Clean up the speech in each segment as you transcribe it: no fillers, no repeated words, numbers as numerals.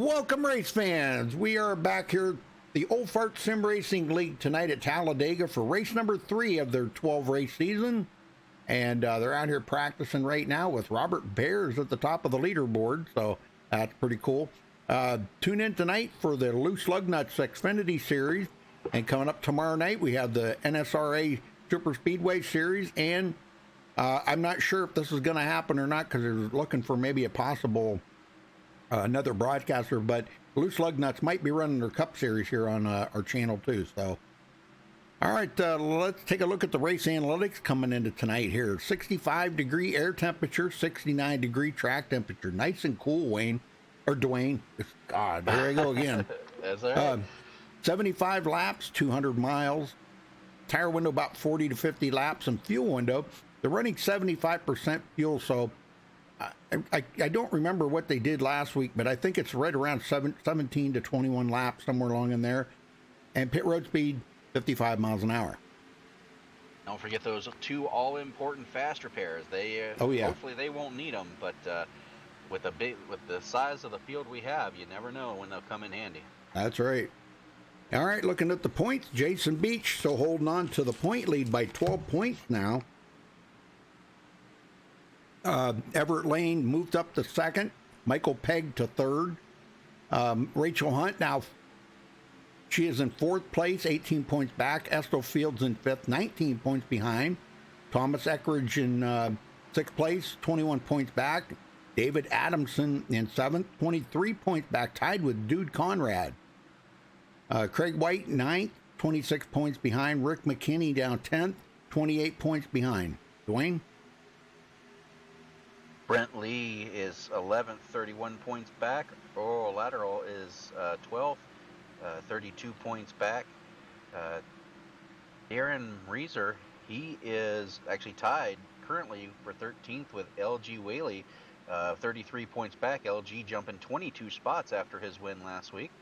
Welcome, race fans. We are back here at the Old Fart Sim Racing League tonight at Talladega for race number 3 of their 12-race season. And they're out here practicing right now with Robert Bears at the top of the leaderboard, so that's pretty cool. Tune in tonight for the Loose Lug Nuts Xfinity Series. And coming up tomorrow night, we have the NSRA Super Speedway Series. And I'm not sure if this is going to happen or not because they're looking for maybe a possible another broadcaster, but Loose Lug Nuts might be running their Cup Series here on our channel too. So, all right, let's take a look at the race analytics coming into tonight here. 65-degree air temperature, 69-degree track temperature. Nice and cool, Wayne. Or Dwayne. God, there I go again. That's all right. 75 laps, 200 miles. Tire window about 40 to 50 laps, and fuel window. They're running 75% fuel, so I don't remember what they did last week, but I think it's right around 17 to 21 laps, somewhere along in there. And pit road speed, 55 miles an hour. Don't forget those two all-important fast repairs. They oh yeah, hopefully they won't need them, but with the size of the field we have, you never know when they'll come in handy. That's right. All right, looking at the points, Jason Beach still holding on to the point lead by 12 points now. Everett Lane moved up to second. Michael Pegg to third. Rachel Hunt now, she is in fourth place, 18 points back. Estel Fields in fifth, 19 points behind. Thomas Eckridge in sixth place, 21 points back. David Adamson in seventh, 23 points back, tied with Dude Conrad. Craig White, ninth, 26 points behind. Rick McKinney down 10th, 28 points behind. Dwayne? Brent Lee is 11th, 31 points back. Oral Lateral is 12th, 32 points back. Aaron Reeser, he is actually tied currently for 13th with LG Whaley, 33 points back. LG jumping 22 spots after his win last week.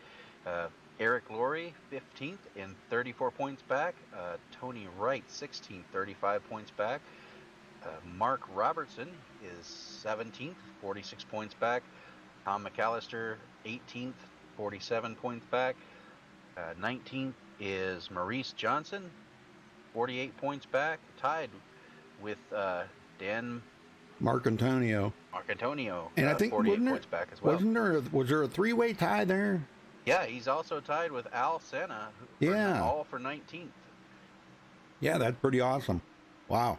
Eric Laurie, 15th and 34 points back. Tony Wright, 16th, 35 points back. Mark Robertson is 17th, 46 points back. Tom McAllister, 18th, 47 points back. 19th is Maurice Johnson, 48 points back, tied with Dan Marcantonio. And I think 48 points back as well. Was there a three-way tie there? Yeah, he's also tied with Al Senna, all for 19th. Yeah, that's pretty awesome. Wow.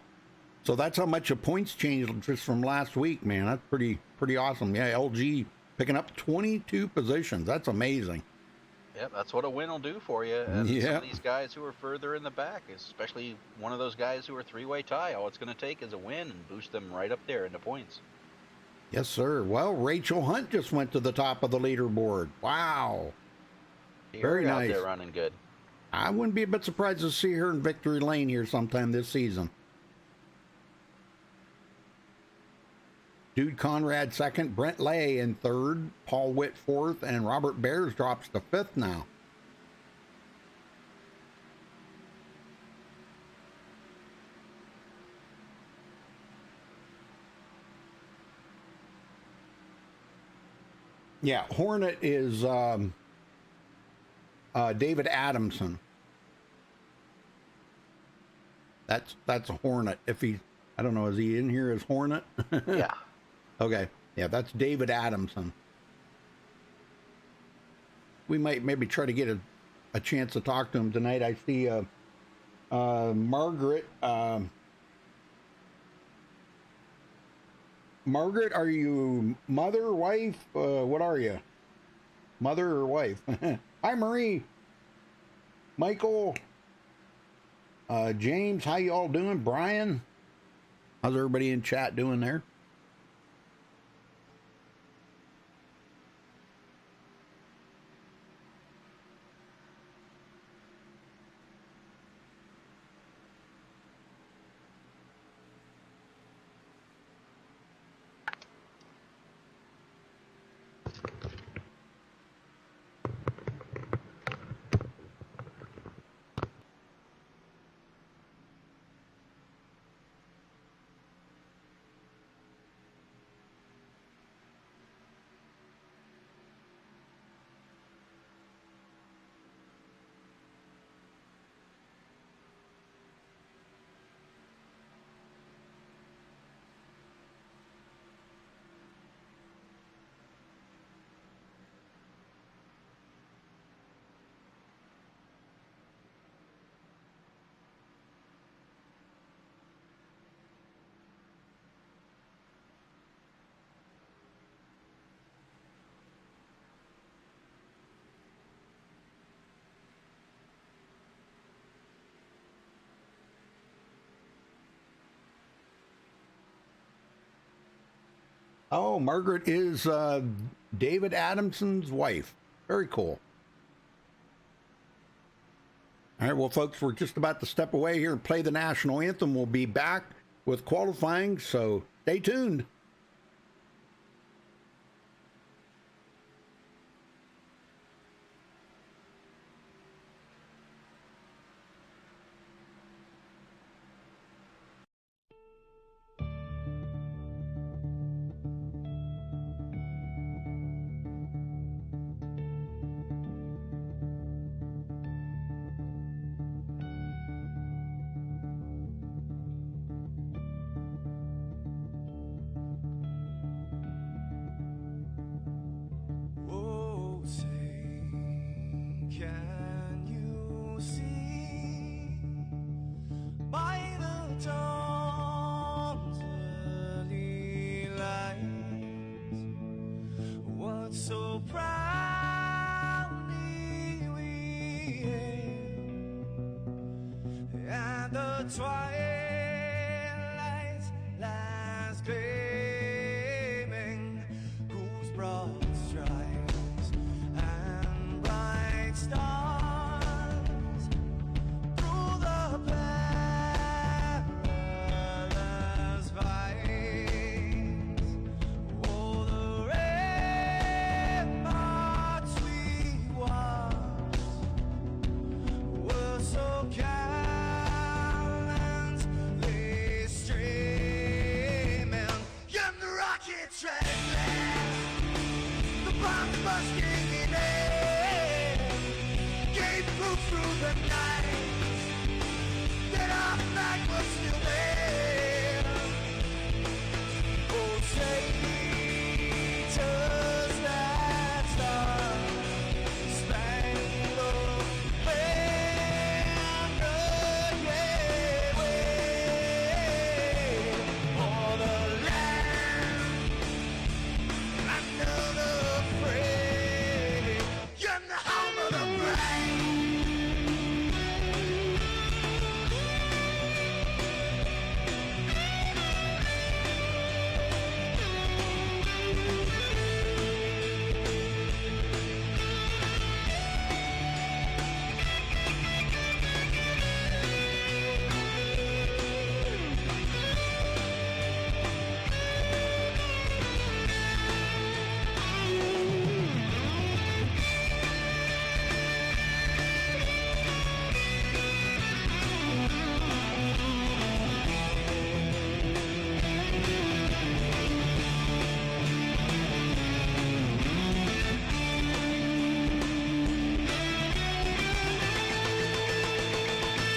So that's how much a points changed just from last week, man. That's pretty awesome. Yeah, LG picking up 22 positions. That's amazing. Yep, that's what a win will do for you. And some of these guys who are further in the back, especially one of those guys who are three-way tie, all it's going to take is a win and boost them right up there into points. Yes, sir. Well, Rachel Hunt just went to the top of the leaderboard. Wow. Very nice. Out there running good. I wouldn't be a bit surprised to see her in victory lane here sometime this season. Dude Conrad second, Brent Lay in third, Paul Witt fourth, and Robert Bears drops to fifth now. Yeah, Hornet is David Adamson. That's a Hornet. If he, I don't know, is he in here as Hornet? Yeah. Okay, yeah, that's David Adamson. We might maybe try to get a chance to talk to him tonight. I see Margaret. Margaret, are you mother, wife? What are you? Mother or wife? Hi, Marie. Michael. James, how you all doing? Brian, how's everybody in chat doing there? Oh, Margaret is David Adamson's wife. Very cool. All right, well, folks, we're just about to step away here and play the national anthem. We'll be back with qualifying, so stay tuned. Oh, say, can you see by the dawn's early light what so proudly we hailed at the twilight's last gleaming, whose broad stripes and bright stars through the perilous fight, oh, the ramparts we watched were so gallantly streaming, and the rockets red blast, the bombs bursting in air, gave proof through the night that our flag was still there. Oh, say, does that star-spangled banner yet wave for the land under the free and the home of the brave?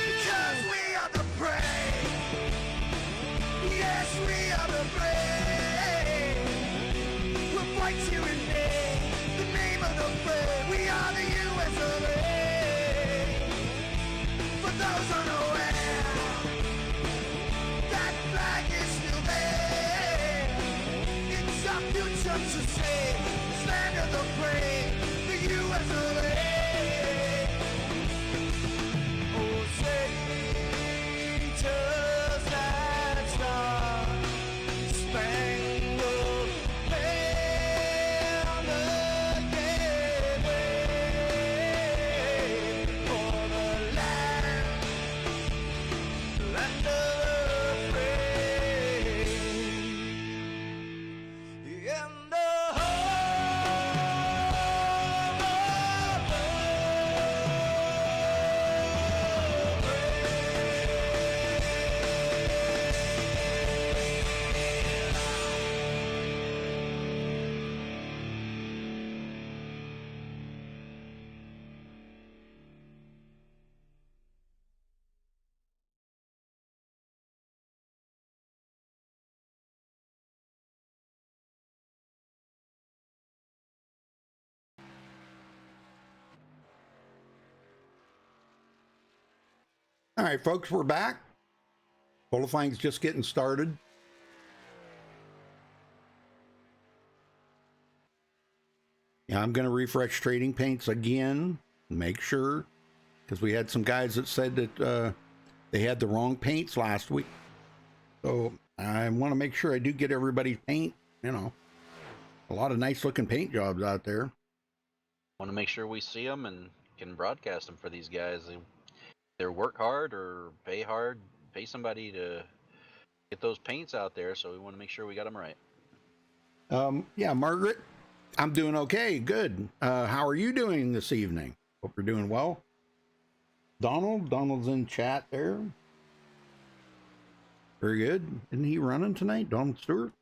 Because we are the brave. Yes, we are the brave. We'll fight you in the name of the brave. We are the US of A. For those unaware, that flag is still there. It's our future to save. Stand of the brave, the US of A. Oh, say, does that star-spangled banner yet wave for the land under the free and the All right, folks, we're back. Qualifying's just getting started. Yeah, I'm going to refresh trading paints again, make sure, because we had some guys that said that they had the wrong paints last week. So I want to make sure I do get everybody's paint, you know. A lot of nice looking paint jobs out there. Want to make sure we see them and can broadcast them for these guys. They either work hard or pay somebody to get those paints out there. So we want to make sure we got them right. Yeah, Margaret, I'm doing okay. Good. How are you doing this evening? Hope you're doing well. Donald's in chat there. Very good. Isn't he running tonight? Donald Stewart?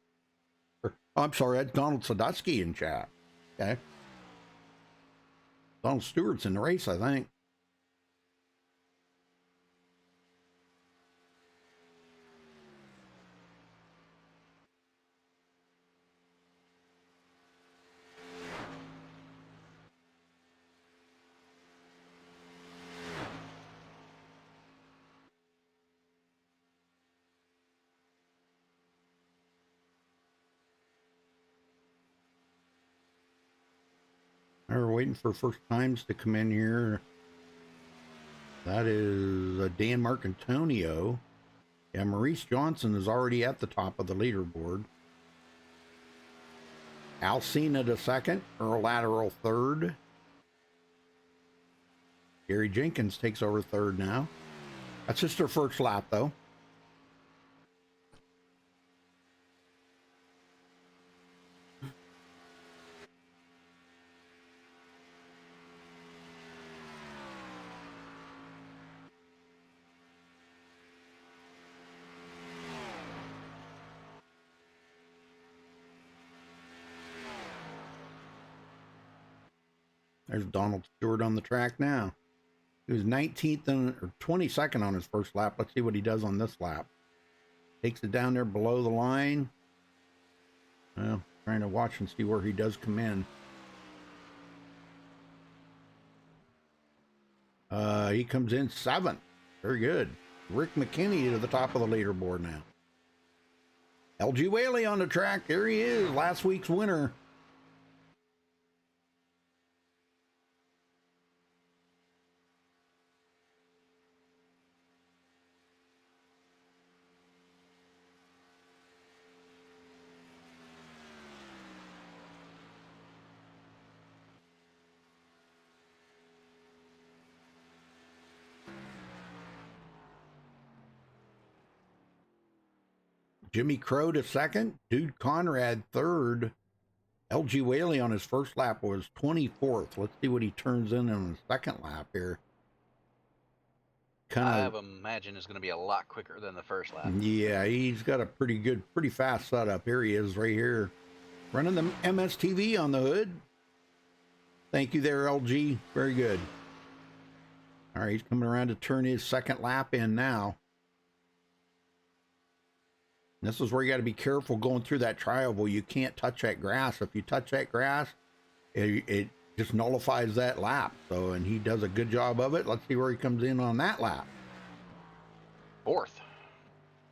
I'm sorry, that's Donald Sadusky in chat. Okay. Donald Stewart's in the race, I think. We're waiting for first times to come in here. That is Dan Marcantonio. Yeah, Maurice Johnson is already at the top of the leaderboard. Alcina to second, Earl Lateral third. Gary Jenkins takes over third now. That's just their first lap, though. There's Donald Stewart on the track now. He was 19th or 22nd on his first lap. Let's see what he does on this lap. Takes it down there below the line. Well, trying to watch and see where he does come in. He comes in 7th. Very good. Rick McKinney to the top of the leaderboard now. LG Whaley on the track. There he is, last week's winner. Jimmy Crow to second. Dude Conrad third. LG Whaley on his first lap was 24th. Let's see what he turns in on the second lap here. I imagine it's going to be a lot quicker than the first lap. Yeah, he's got a pretty fast setup. Here he is right here. Running the MSTV on the hood. Thank you there, LG. Very good. All right, he's coming around to turn his second lap in now. This is where you got to be careful going through that tri-oval. You can't touch that grass. If you touch that grass, it just nullifies that lap. So, and he does a good job of it. Let's see where he comes in on that lap. 4th.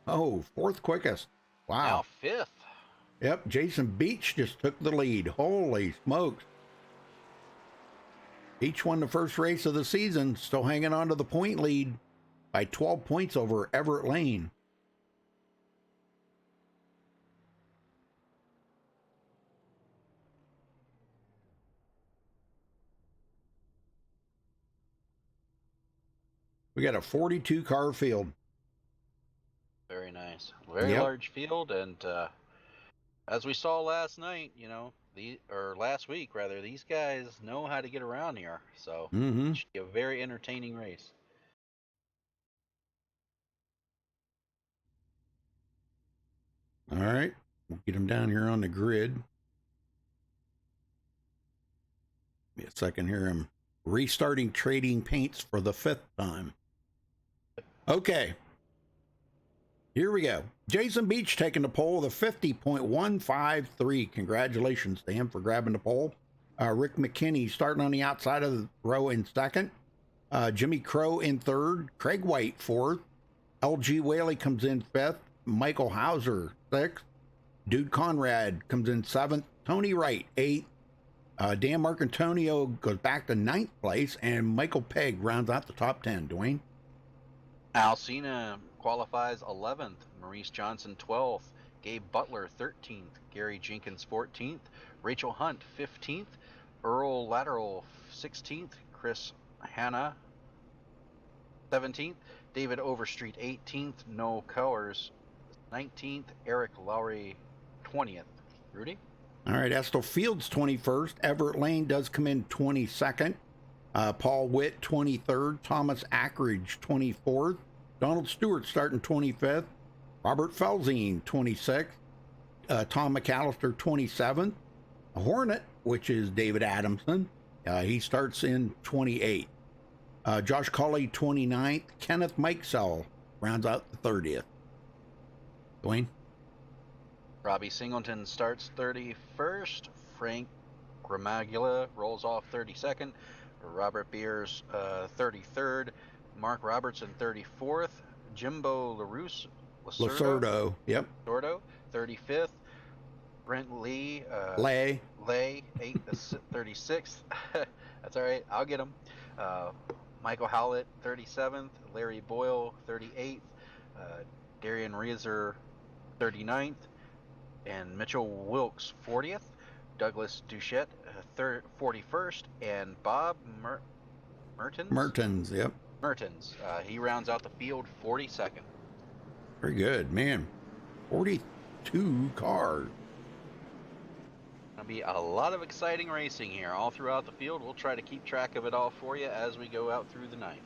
Oh, 4th quickest. Wow. Now 5th. Yep, Jason Beach just took the lead. Holy smokes. Beach won the first race of the season, still hanging on to the point lead by 12 points over Everett Lane. We got a 42 car field. Very nice. Very large field, and as we saw last night, or last week rather, these guys know how to get around here. So it should be a very entertaining race. All right, we'll get them down here on the grid. Give me a second here. I'm restarting trading paints for the 5th time. Okay. Here we go. Jason Beach taking the pole with a 50.153. Congratulations to him for grabbing the pole. Rick McKinney starting on the outside of the row in second. Jimmy Crow in third. Craig White fourth. LG Whaley comes in fifth. Michael Hauser sixth. Dude Conrad comes in seventh. Tony Wright eighth. Dan Marcantonio goes back to ninth place. And Michael Pegg rounds out the top 10. Dwayne? Alcina qualifies 11th. Maurice Johnson 12th. Gabe Butler 13th, Gary Jenkins 14th, Rachel Hunt 15th, Earl Lateral 16th, Chris Hanna 17th, David Overstreet 18th, Noel Cowers 19th, Eric Lowry 20th. Rudy? All right, Estill Fields 21st. Everett Lane does come in 22nd. Paul Witt 23rd. Thomas Ackridge 24th. Donald Stewart starting 25th. Robert Felzine 26th. Tom McAllister 27th. A Hornet, which is David Adamson, he starts in 28th. Josh Colley 29th. Kenneth Mikesell rounds out the 30th. Dwayne? Robbie Singleton starts 31st. Frank Gramagula rolls off 32nd. Robert Beers 33rd. Mark Robertson 34th. Jimbo Lacerdo, yep. Lacerdo 35th. Brent Lee Lay 36th. That's all right. I'll get him. Michael Howlett 37th. Larry Boyle 38th. Darian Reeser 39th. And Mitchell Wilkes 40th. Douglas Duchette 41st. And Bob Mertens, yep. Mertens. He rounds out the field 42nd. Very good, man. 42 cars. Gonna be a lot of exciting racing here all throughout the field. We'll try to keep track of it all for you as we go out through the night.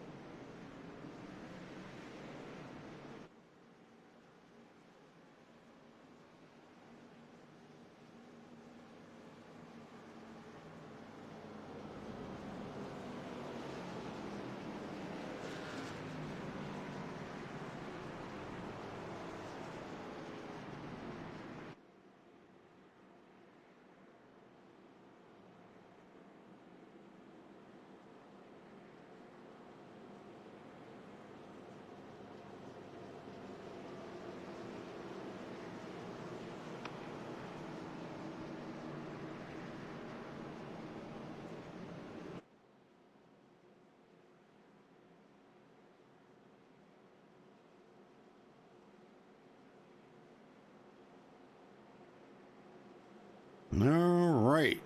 All right.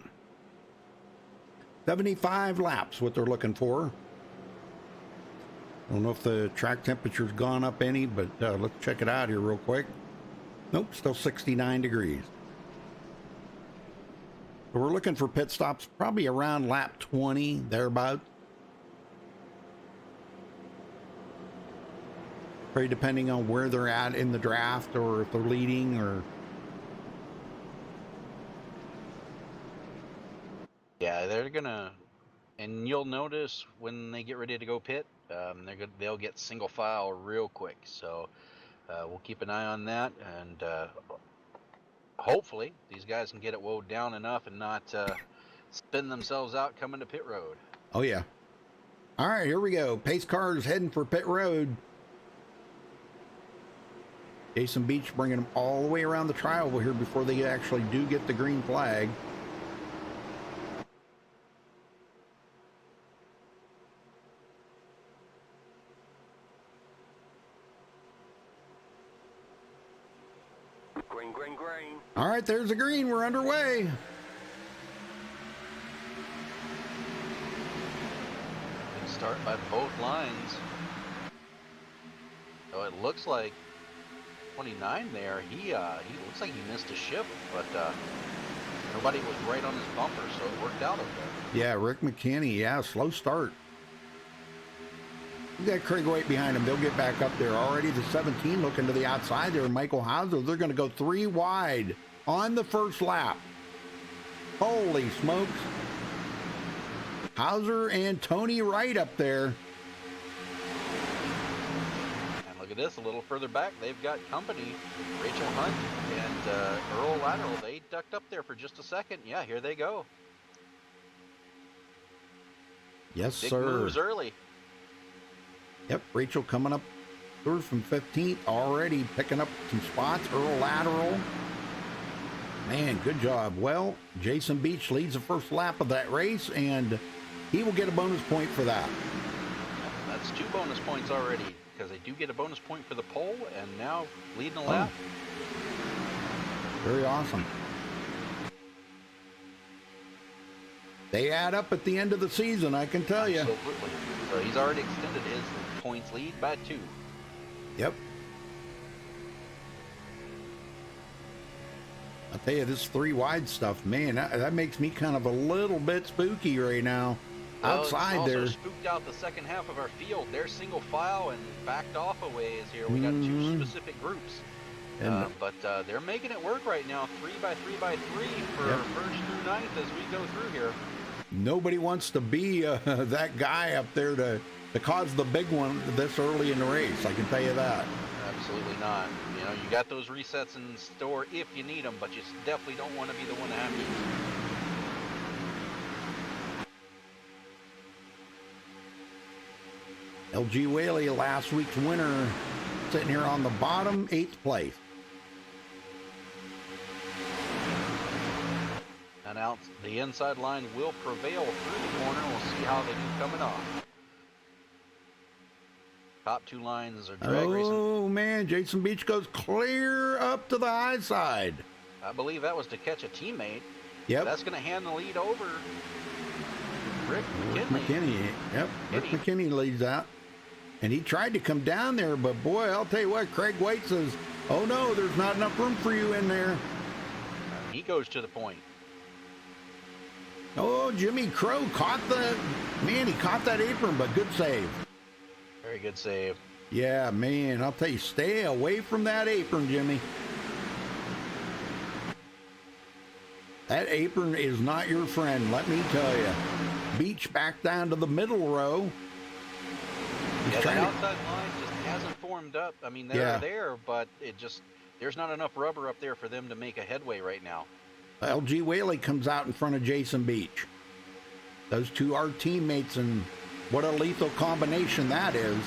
75 laps, what they're looking for. I don't know if the track temperature's gone up any, but let's check it out here real quick. Nope, still 69 degrees. So we're looking for pit stops probably around lap 20, thereabouts. Probably depending on where they're at in the draft or if they're leading or... Yeah, they're gonna, and you'll notice when they get ready to go pit, they'll get single file real quick. So we'll keep an eye on that, and hopefully these guys can get it woed down enough and not spin themselves out coming to pit road. Oh yeah. All right, here we go. Pace cars heading for pit road. Jason Beach bringing them all the way around the trioval here before they actually do get the green flag. Green. All right, there's the green. We're underway. Good start by both lines. So it looks like 29 there. He looks like he missed a shift, but nobody was right on his bumper, so it worked out okay. Yeah, Rick McKinney. Yeah, slow start. You got Craig White behind him. They'll get back up there. Already the 17 looking to the outside there. Michael Hauser. They're going to go 3 wide on the first lap. Holy smokes. Hauser and Tony Wright up there. And look at this, a little further back, they've got company. Rachel Hunt and Earl Lateral. They ducked up there for just a second. Yeah, here they go. Yes, Big sir. moves early. Yep, Rachel coming up through from 15th, already picking up some spots. Earl Lateral. Man, good job. Well, Jason Beach leads the first lap of that race, and he will get a bonus point for that. That's 2 bonus points already, because they do get a bonus point for the pole, and now leading the lap. Very awesome. They add up at the end of the season, I can tell you. Absolutely. So he's already extended his points lead by 2. Yep. I'll tell you, this 3 wide stuff, man, that makes me kind of a little bit spooky right now. Well, Outside it's also there. spooked out the second half of our field. They're single file and backed off a ways here. We got 2 specific groups. But they're making it work right now, 3 by 3 by 3 for first through 9th as we go through here. Nobody wants to be that guy up there to cause the big one this early in the race. I can tell you that. Absolutely not. You know, you got those resets in store if you need them, but you definitely don't want to be the one to have to use them. LG Whaley, last week's winner, sitting here on the bottom, 8th place. And out the inside line will prevail through the corner. We'll see how they do coming off. Top 2 lines are drag racing. Oh, man, Jason Beach goes clear up to the high side. I believe that was to catch a teammate. Yep. That's going to hand the lead over. Rick McKinney. Yep, Rick McKinney leads out. And he tried to come down there, but boy, I'll tell you what, Craig White says, oh no, there's not enough room for you in there. He goes to the point. Oh, Jimmy Crow caught he caught that apron, but good save. Very good save. Yeah, man, I'll tell you, stay away from that apron, Jimmy. That apron is not your friend, let me tell you. Beach back down to the middle row. Yeah, the outside line just hasn't formed up. I mean, they're there, but there's not enough rubber up there for them to make a headway right now. LG Whaley comes out in front of Jason Beach. Those 2 are teammates, and what a lethal combination that is.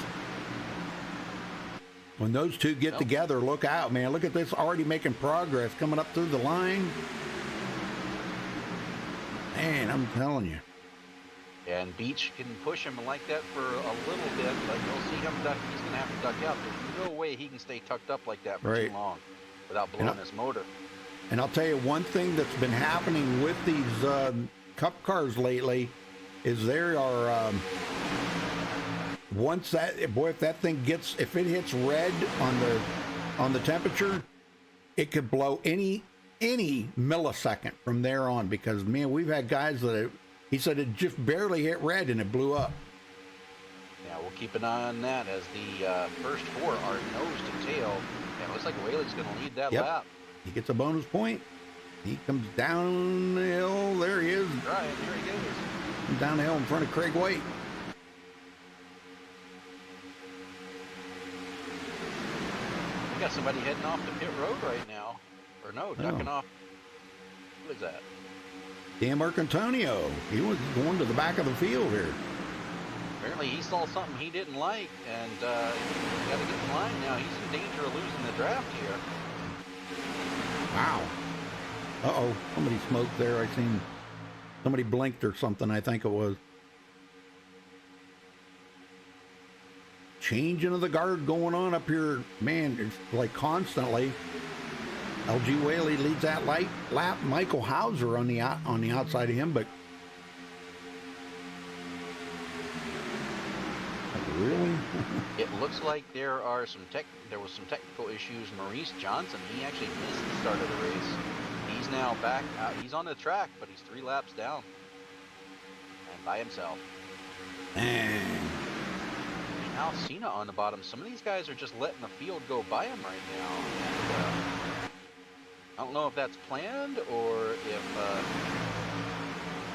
When those 2 get together, look out, man. Look at this, already making progress, coming up through the line. Man, I'm telling you. And Beach can push him like that for a little bit, but you'll see him duck. He's going to have to duck out. There's no way he can stay tucked up like that for too long without blowing his motor. And I'll tell you one thing that's been happening with these Cup cars lately is there are once that boy, if that thing gets, if it hits red on the temperature, it could blow any millisecond from there on, because man, we've had guys that he said it just barely hit red and it blew up. Yeah, we'll keep an eye on that as the first 4 are nose to tail. And it looks like Whaley's going to lead that lap. He gets a bonus point. He comes down the hill. There he is. Right, there he goes. Down the hill in front of Craig White. We got somebody heading off the pit road right now. Or no, ducking off. What is that? Dan Marcantonio. He was going to the back of the field here. Apparently he saw something he didn't like, and he's got to get in line now. He's in danger of losing the draft here. Wow. Uh-oh. Somebody smoked there. I seen somebody blinked or something, I think it was. Changing of the guard going on up here. Man, it's like constantly. LG Whaley leads that lap. Michael Hauser on the outside of him, but really? It looks like there was some technical issues. Maurice Johnson, he actually missed the start of the race. He's now back out. He's on the track, but he's 3 laps down and by himself. And Now Cena on the bottom. Some of these guys are just letting the field go by him right now. And, I don't know if that's planned or if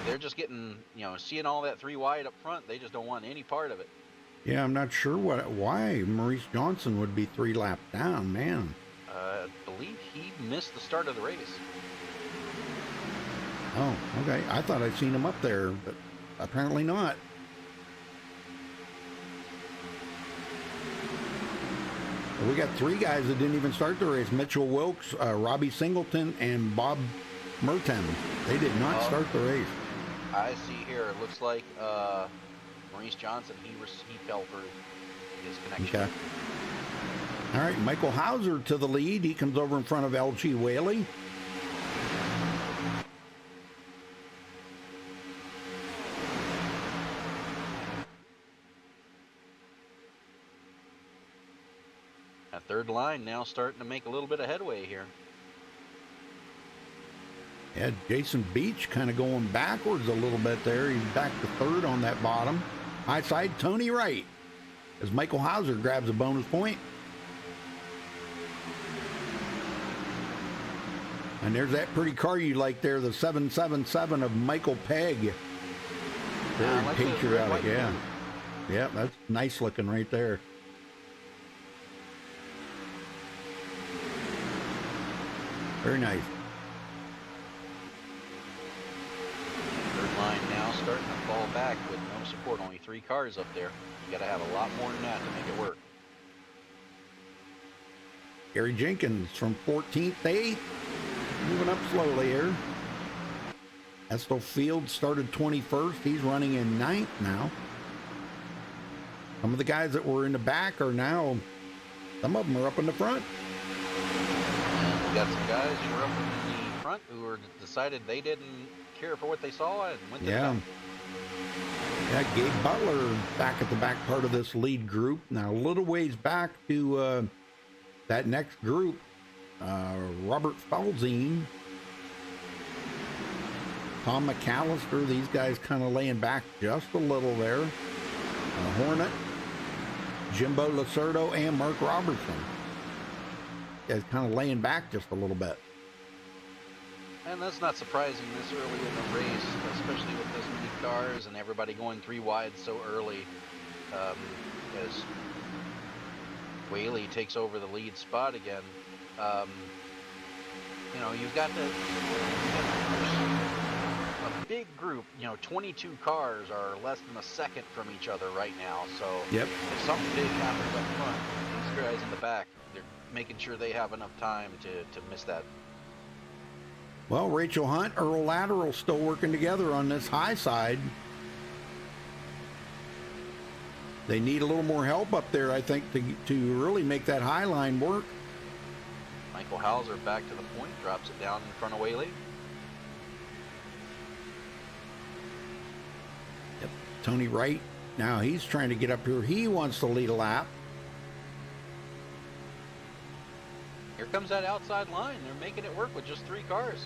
they're just getting, seeing all that 3 wide up front. They just don't want any part of it. yeah, I'm not sure why Maurice Johnson would be 3 laps down, man. I believe he missed the start of the race. Oh, okay. I thought I'd seen him up there, but apparently not. We got 3 guys that didn't even start the race. Mitchell Wilkes, Robbie Singleton, and Bob Mertens. They did not start the race. I see here, it looks like Maurice Johnson, he fell through his connection. Okay. All right, Michael Hauser to the lead. He comes over in front of LG Whaley. third line now starting to make a little bit of headway here. Yeah, Jason Beach kind of going backwards a little bit there. He's back to third on that bottom. High side, Tony Wright, as Michael Hauser grabs a bonus point. And there's that pretty car you like there, the 777 of Michael Pegg. Very like patriotic, yeah. Yeah, that's nice looking right there. Very nice. Third line now starting to fall back with no support. Only 3 cars up there. You got to have a lot more than that to make it work. Gary Jenkins from 14th to 8th. Moving up slowly here. Estel Field started 21st. He's running in 9th now. Some of the guys that were in the back are now, some of them are up in the front. And we got some guys who were up in the front who were decided they didn't care for what they saw and went to the back. Yeah, Gabe Butler back at the back part of this lead group. Now a little ways back to that next group. Robert Falzine, Tom McAllister, these guys kind of laying back just a little there. Hornet, Jimbo Lacerdo, and Mark Robertson. Guys kind of laying back just a little bit. And that's not surprising this early in the race, especially with this many cars and everybody going 3 wide so early, as Whaley takes over the lead spot again. You know, you've got a big group, you know, 22 cars are less than a second from each other right now. So Yep. if something big happens up front, these guys in the back, they're making sure they have enough time to miss that. Well, Rachel Hunt, Earl Lateral still working together on this high side. They need a little more help up there, I think, to really make that high line work. Michael Hauser back to the point, drops it down in front of Whaley. Yep. Tony Wright, now he's trying to get up here. He wants to lead a lap. Here comes that outside line. They're making it work with just 3 cars.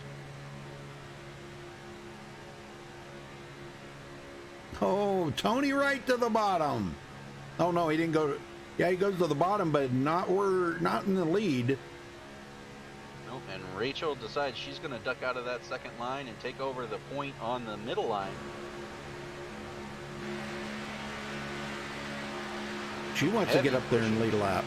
Oh, Tony Wright to the bottom. Oh no, he didn't go to, yeah, he goes to the bottom, but not in the lead. Nope. And Rachel decides she's going to duck out of that second line and take over the point on the middle line. She wants to get up there and lead a lap.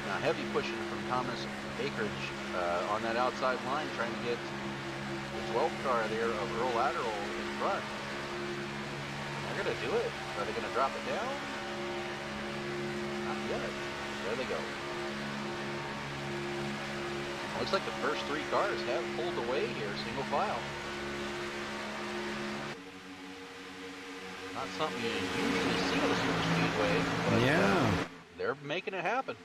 Now heavy pushing from Thomas Akridge on that outside line, trying to get the 12th car there of Earl Lateral in front. They're going to do it. Are they going to drop it down? Not yet. There they go. Looks like the first 3 cars have pulled away here, single file. Not something you usually see at a super speedway, but Yeah. they're making it happen.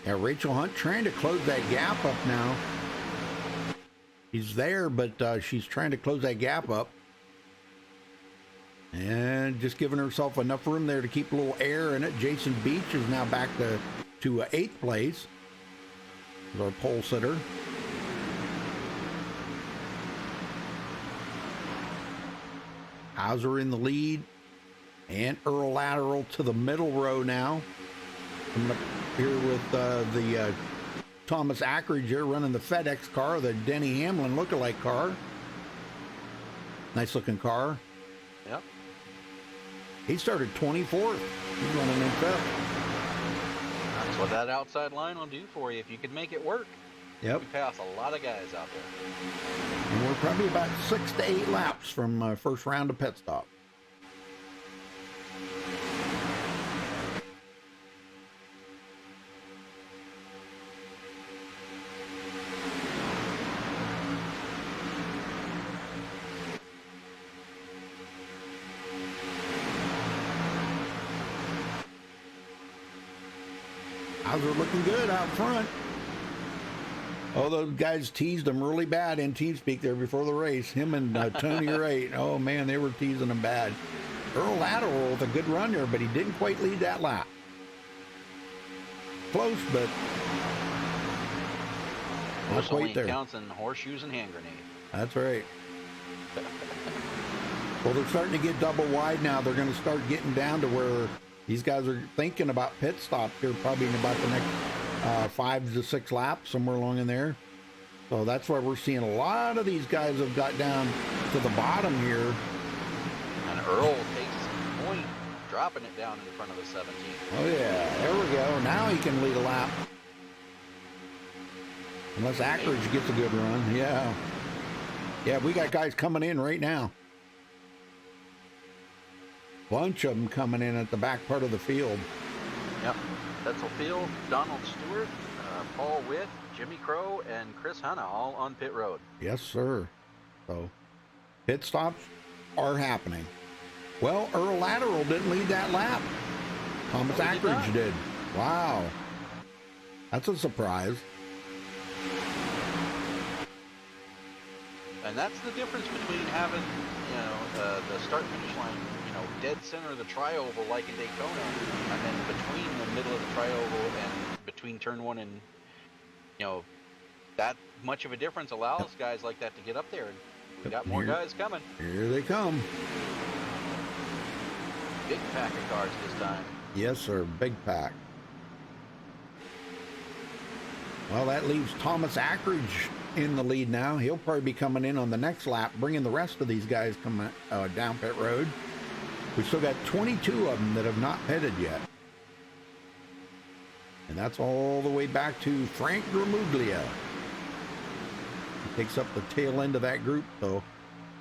Yeah, Rachel Hunt trying to close that gap up now. He's there, but she's trying to close that gap up. And just giving herself enough room there to keep a little air in it. Jason Beach is now back to 8th place. As our pole sitter. Hauser in the lead. And Earl Lateral to the middle row now. Coming up here with the Thomas Akridge here running the FedEx car, the Denny Hamlin lookalike car. Nice looking car. Yep. He started 24th. He's running in 5th. That's what that outside line will do for you if you can make it work. Yep. You pass a lot of guys out there. And we're probably about 6 to 8 laps from first round of pit stop. Hauser looking good out front. Oh, those guys teased him really bad in TeamSpeak there before the race. Him and Tony Wright. Oh, man, they were teasing him bad. Earl Lateral with a good run there, but he didn't quite lead that lap. close, but not This only quite there. counts in horseshoes and hand grenade. That's right. Well, they're starting to get double wide now. They're going to start getting down to where these guys are thinking about pit stop here, probably in about the next 5 to 6 laps, somewhere along in there. So that's why we're seeing a lot of these guys have got down to the bottom here. And Earl takes point, dropping it down in front of the 17. Oh yeah, there we go. Now he can lead a lap. Unless Ackridge gets a good run. Yeah. Yeah, we got guys coming in right now. Bunch of them coming in at the back part of the field. Yep. Tetzel Field, Donald Stewart, Paul Witt, Jimmy Crow, and Chris Hanna all on pit road. Yes, sir. So, pit stops are happening. Well, Earl Lateral didn't lead that lap. Thomas Ackridge did. Wow. That's a surprise. And that's the difference between having, the start-finish line, dead center of the tri-oval like in Daytona, and then between the middle of the tri-oval and between turn 1 and, that much of a difference allows guys like that to get up there. And we got more guys coming. Here they come. Big pack of cars this time. Yes, sir. Big pack. Well, that leaves Thomas Ackridge in the lead now. He'll probably be coming in on the next lap, bringing the rest of these guys coming down pit road. We still got 22 of them that have not pitted yet. And that's all the way back to Frank Gramuglia. He takes up the tail end of that group, so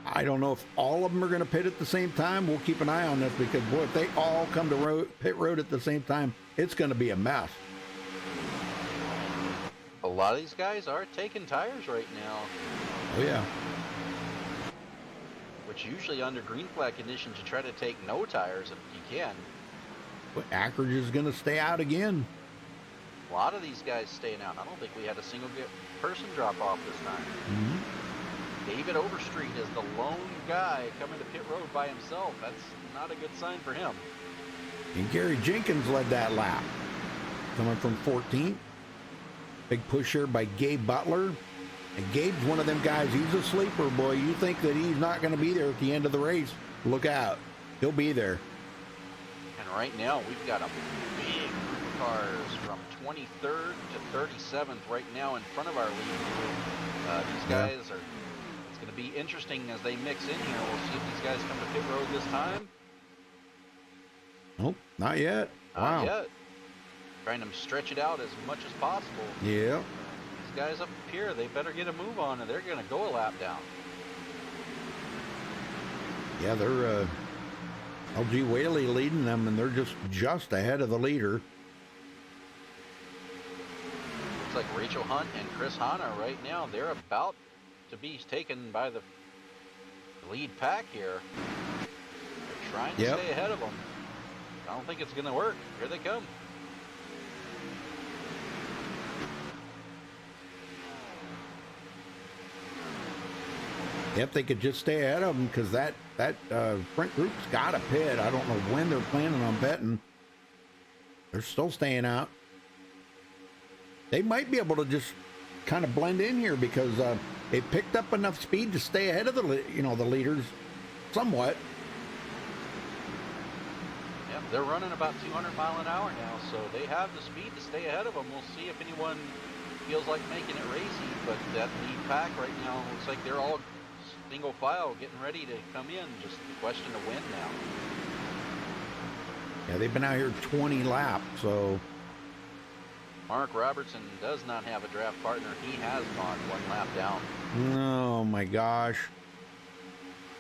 I don't know if all of them are going to pit at the same time. We'll keep an eye on this because, boy, if they all come to pit road at the same time, it's going to be a mess. A lot of these guys are taking tires right now. Oh, yeah. Which usually under green flag conditions, you try to take no tires if you can. But Ackridge is going to stay out again. A lot of these guys staying out. I don't think we had a single person drop off this time. Mm-hmm. David Overstreet is the lone guy coming to pit road by himself. That's not a good sign for him. And Gary Jenkins led that lap, coming from 14th. Big push here by Gabe Butler. And Gabe's one of them guys, he's a sleeper, boy. You think that he's not going to be there at the end of the race. Look out. He'll be there. And right now, we've got a big group of cars from 23rd to 37th right now in front of our lead group. These guys are, it's going to be interesting as they mix in here. We'll see if these guys come to pit road this time. Nope, not yet. Wow. Not yet. Trying to stretch it out as much as possible. Yeah. These guys up here, they better get a move on, and they're going to go a lap down. Yeah, they're LG Whaley leading them, and they're just ahead of the leader. Looks like Rachel Hunt and Chris Hanna right now, they're about to be taken by the lead pack here. They're trying to stay ahead of them. I don't think it's going to work. Here they come. If they could just stay ahead of them, because that front group's got to pit. I don't know when they're planning on betting. They're still staying out. They might be able to just kind of blend in here because they picked up enough speed to stay ahead of the leaders somewhat. Yep, they're running about 200 mile an hour now, so they have the speed to stay ahead of them. We'll see if anyone feels like making it racy, but that lead pack right now looks like they're all single file getting ready to come in. Just the question to win now. Yeah, they've been out here 20 laps, so. Mark Robertson does not have a draft partner. He has gone one lap down. Oh my gosh.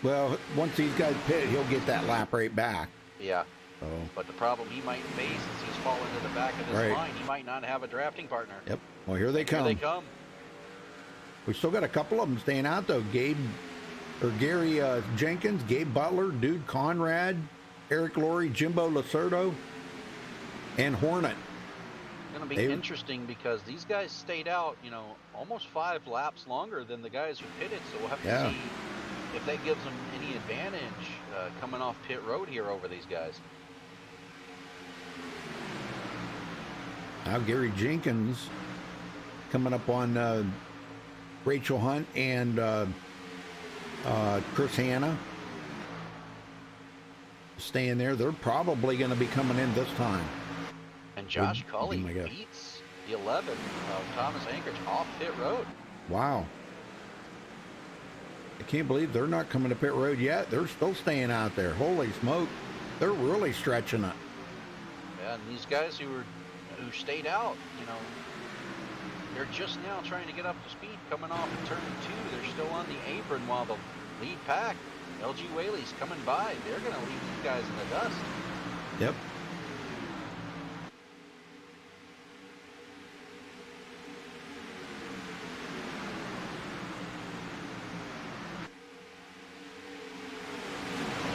Well, once these guys pit, he'll get that lap right back. Yeah. So. But the problem he might face is he's falling to the back of this line. He might not have a drafting partner. Yep. Well, here they come. Here they come. We still got a couple of them staying out though. Gary Jenkins, Gabe Butler, Dude Conrad, Eric Laurie, Jimbo Lacerdo, and Hornet. It's going to be interesting because these guys stayed out, almost 5 laps longer than the guys who pitted. So we'll have to see if that gives them any advantage coming off pit road here over these guys. Now Gary Jenkins coming up on Rachel Hunt and Chris Hanna. Staying there. They're probably going to be coming in this time. And Josh Cully beats the 11 of Thomas Anchorage off pit road. Wow. I can't believe they're not coming to pit road yet. They're still staying out there. Holy smoke. They're really stretching it. Yeah, and these guys who stayed out, you know, they're just now trying to get up to speed coming off of turn 2. They're still on the apron while the lead pack, LG Whaley's coming by. They're going to leave these guys in the dust. Yep.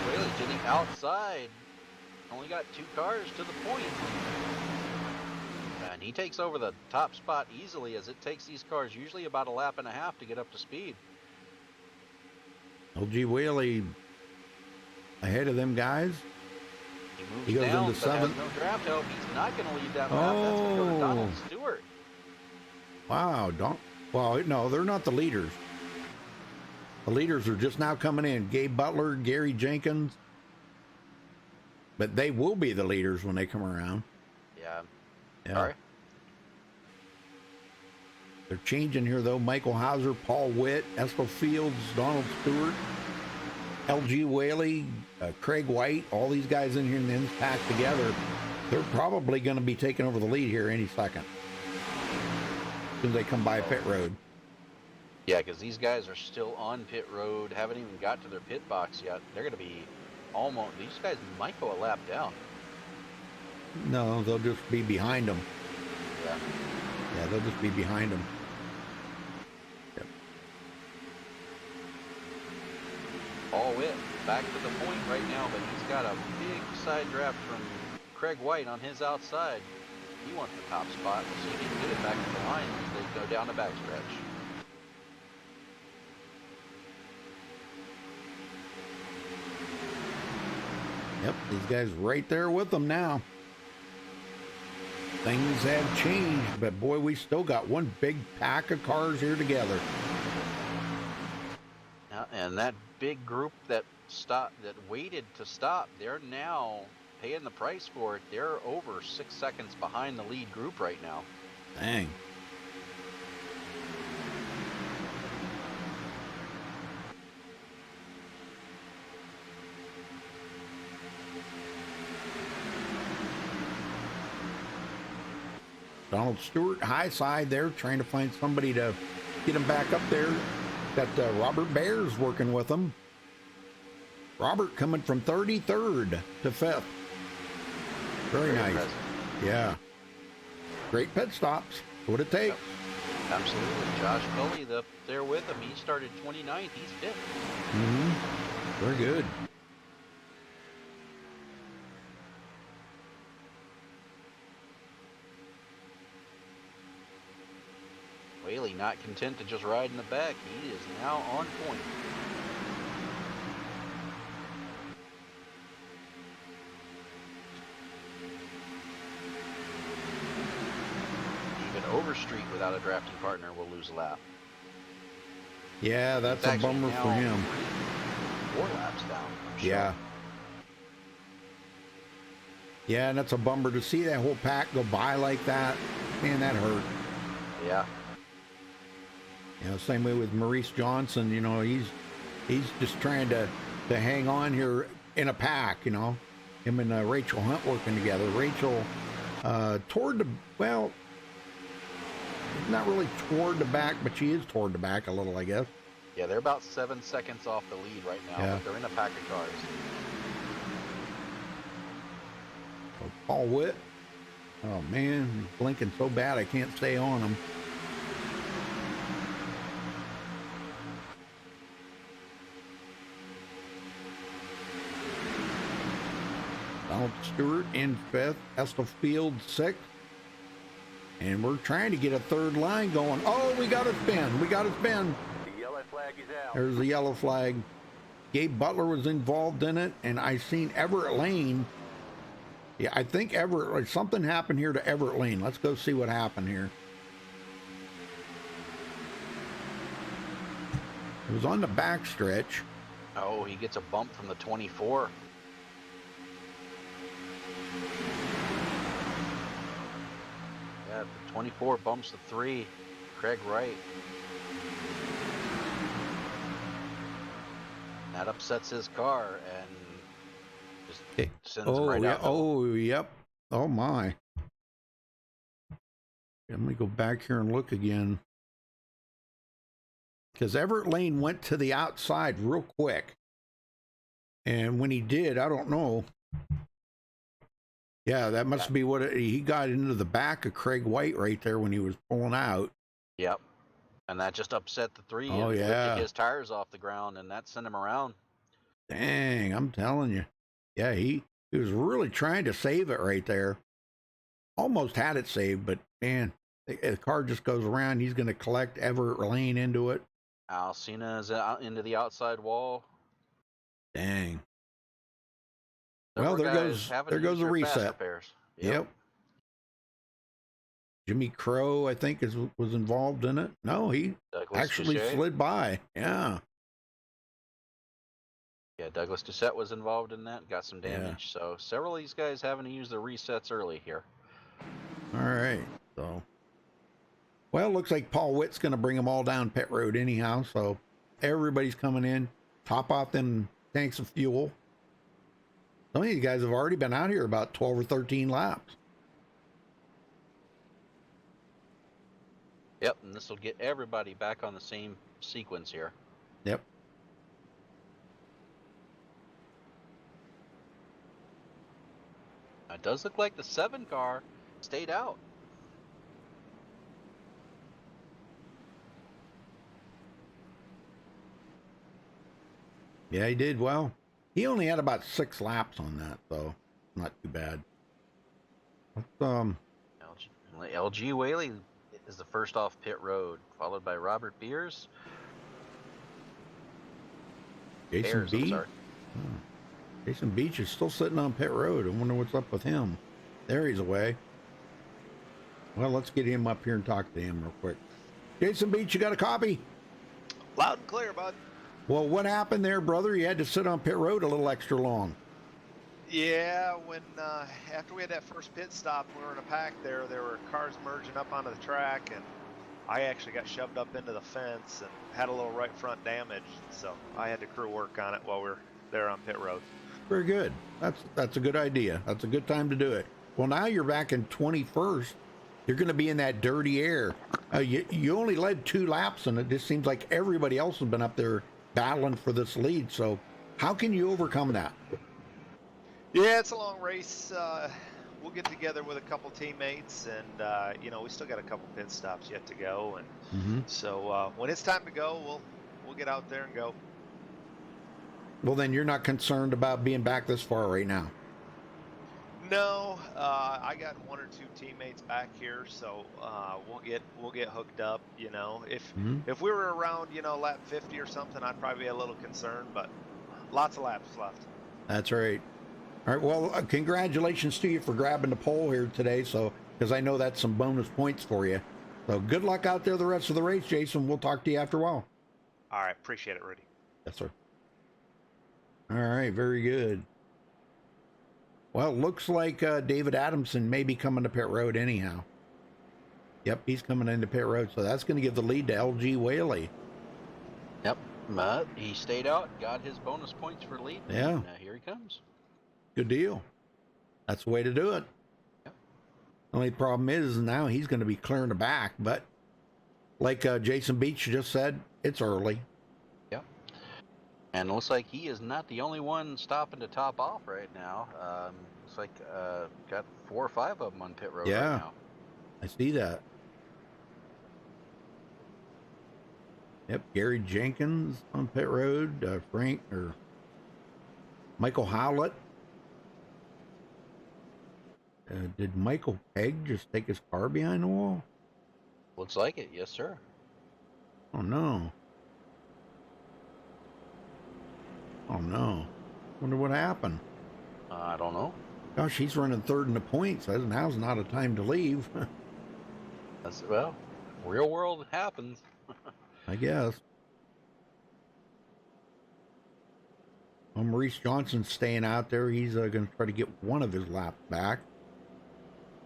Whaley to the outside. Only got 2 cars to the point. And he takes over the top spot easily, as it takes these cars usually about a lap and a half to get up to speed. LG Whaley ahead of them guys. He moves goes down, into but has 7th. no draft help. He's not going to lead that lap. That's going to go to Donald Stewart. Wow. Well, no, they're not the leaders. The leaders are just now coming in. Gabe Butler, Gary Jenkins. But they will be the leaders when they come around. Yeah. Yeah. They're changing here, though. Michael Hauser, Paul Witt, Estel Fields, Donald Stewart, LG Whaley, Craig White, all these guys in here in the pack together. They're probably going to be taking over the lead here any second. As soon as they come by pit road. Yeah, because these guys are still on pit road, haven't even got to their pit box yet. They're going to be almost, these guys might go a lap down. No, they'll just be behind them. Yeah. Yeah, they'll just be behind them. Yep. Paul Witt back to the point right now, but he's got a big side draft from Craig White on his outside. He wants the top spot. We'll see if he can get it back to the line as they go down the backstretch. Yep, these guys right there with them now. Things have changed, but boy, we still got one big pack of cars here together. And that big group that waited to stop, they're now paying the price for it. They're over 6 seconds behind the lead group right now. Dang. Donald Stewart, high side there, trying to find somebody to get him back up there. Got Robert Bears working with him. Robert coming from 33rd to 5th. Very nice. Impressive. Yeah. Great pit stops. That's what it takes. Yep. Absolutely. Josh Cully up there with him. He started 29th. He's 5th. Mm-hmm. Very good. Whaley not content to just ride in the back. He is now on point. Even Overstreet without a drafting partner will lose a lap. Yeah, that's It's a bummer actually for now him. 4 laps down. I'm sure. Yeah. Yeah, and that's a bummer to see that whole pack go by like that. Man, that hurt. Yeah. You know, same way with Maurice Johnson. You know, he's just trying to hang on here in a pack. You know, him and Rachel Hunt working together. Rachel toward the, well, not really toward the back, but she is toward the back a little, I guess. Yeah, they're about 7 seconds off the lead right now. Yeah. But they're in a pack of cars. So Paul Witt. Oh man, he's blinking so bad I can't stay on him. Donald Stewart in 5th, Estel Field 6th. And we're trying to get a third line going. Oh, we got a spin. We got a spin. The yellow flag is out. There's the yellow flag. Gabe Butler was involved in it, and I seen Everett Lane Yeah, I think Everett, like something happened here to Everett Lane. Let's go see what happened here. It was on the back stretch. Oh, he gets a bump from the 24. Yeah, the 24 bumps the 3. Craig Wright. That upsets his car and just sends him right yeah. out. Oh, yep. Oh, my. Let me go back here and look again. Because Everett Lane went to the outside real quick. And when he did, I don't know. Yeah, that must be what he got into the back of Craig White right there when he was pulling out. Yep. And that just upset the 3 Oh, and yeah. lifted his tires off the ground, and that sent him around. Dang, I'm telling you. Yeah, he was really trying to save it right there. Almost had it saved, but man, the car just goes around. He's going to collect Everett Lane into it. Alcina is out into the outside wall. Dang. Several Well, guys there having to goes use a their fast reset. repairs. Yep. Jimmy Crow, I think, was involved in it. No, he Douglas actually Doucette. slid by. Yeah. Yeah, Douglas Doucette was involved in that, got some damage. So several of these guys having to use their resets early here. All right. So, well, it looks like Paul Witt's going to bring them all down pit road anyhow. So everybody's coming in, top off them tanks of fuel. Some of these guys have already been out here about 12 or 13 laps. Yep, and this will get everybody back on the same sequence here. Yep. It does look like the 7 car stayed out. Yeah, he did well. He only had about 6 laps on that, so not too bad. But, LG Whaley is the first off pit road, followed by Robert Beers. Jason Bears, I'm B. sorry. Jason Beach is still sitting on pit road. I wonder what's up with him. There he's away. Well, let's get him up here and talk to him real quick. Jason Beach, you got a copy? Loud and clear, bud. Well, what happened there, brother? You had to sit on pit road a little extra long. Yeah, when after we had that first pit stop, we were in a pack there. There were cars merging up onto the track, and I actually got shoved up into the fence and had a little right front damage. So I had to crew work on it while we were there on pit road. Very good. That's a good idea. That's a good time to do it. Well, now you're back in 21st. You're going to be in that dirty air. You only led 2 laps, and it just seems like everybody else has been up there battling for this lead. So how can you overcome that? Yeah, it's a long race. We'll get together with a couple teammates, and we still got a couple pit stops yet to go. And so when it's time to go, we'll get out there and go. Well, then you're not concerned about being back this far right now. No, I got 1 or 2 teammates back here, so we'll get hooked up. If we were around lap 50 or something, I'd probably be a little concerned, but lots of laps left. That's right. All right. Well, congratulations to you for grabbing the pole here today. So, because I know that's some bonus points for you. So, good luck out there the rest of the race, Jason. We'll talk to you after a while. All right, appreciate it, Rudy. Yes, sir. All right, very good. Well, looks like David Adamson may be coming to pit road anyhow. Yep, he's coming into pit road, so that's going to give the lead to LG Whaley. Yep, but he stayed out, got his bonus points for lead. Yeah. And, here he comes. Good deal. That's the way to do it. Yep. Only problem is now he's going to be clearing the back, but like Jason Beach just said, it's early. Yep. And it looks like he is not the only one stopping to top off right now. Looks like got 4 or 5 of them on pit road right now. I see that. Yep, Gary Jenkins on pit road, Michael Howlett. Did Michael Pegg just take his car behind the wall? Looks like it, yes, sir. Oh no. Oh no. Wonder what happened. I don't know. Gosh, he's running third in the points. Now's not a time to leave. Well, real world happens. I guess. Well, Maurice Johnson's staying out there. He's going to try to get one of his laps back.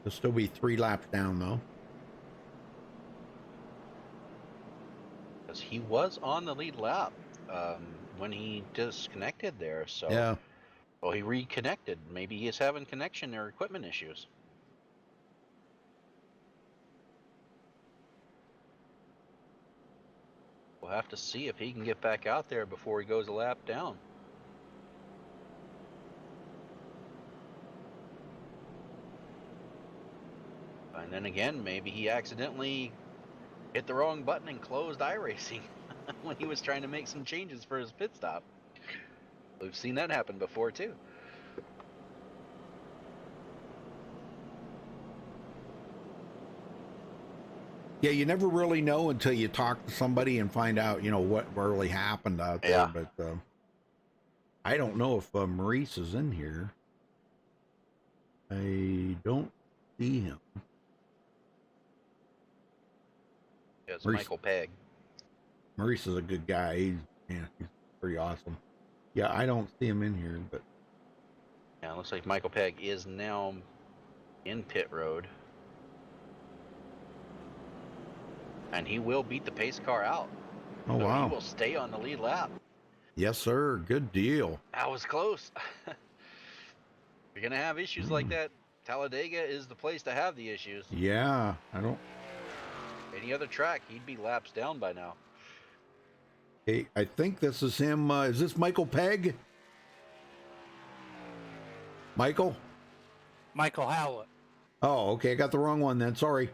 He'll still be 3 laps down, though. Because he was on the lead lap when he disconnected there. So, Yeah. Well, he reconnected. Maybe he's having connection or equipment issues. We'll have to see if he can get back out there before he goes a lap down. And then again, maybe he accidentally hit the wrong button and closed iRacing when he was trying to make some changes for his pit stop. We've seen that happen before too. Yeah, you never really know until you talk to somebody and find out, what really happened out there. Yeah. But I don't know if Maurice is in here. I don't see him. It's Maurice. Michael Pegg. Maurice is a good guy. He's pretty awesome. Yeah, I don't see him in here, but Yeah, it looks like Michael Pegg is now in pit road. And he will beat the pace car out. oh So wow. He will stay on the lead lap. Yes, sir. Good deal. That was close. You're going to have issues like that. Talladega is the place to have the issues. Yeah, I don't. Any other track, he'd be laps down by now. Hey, I think this is him. Is this Michael Pegg? Michael? Michael Howlett. Oh, okay. I got the wrong one then. Sorry.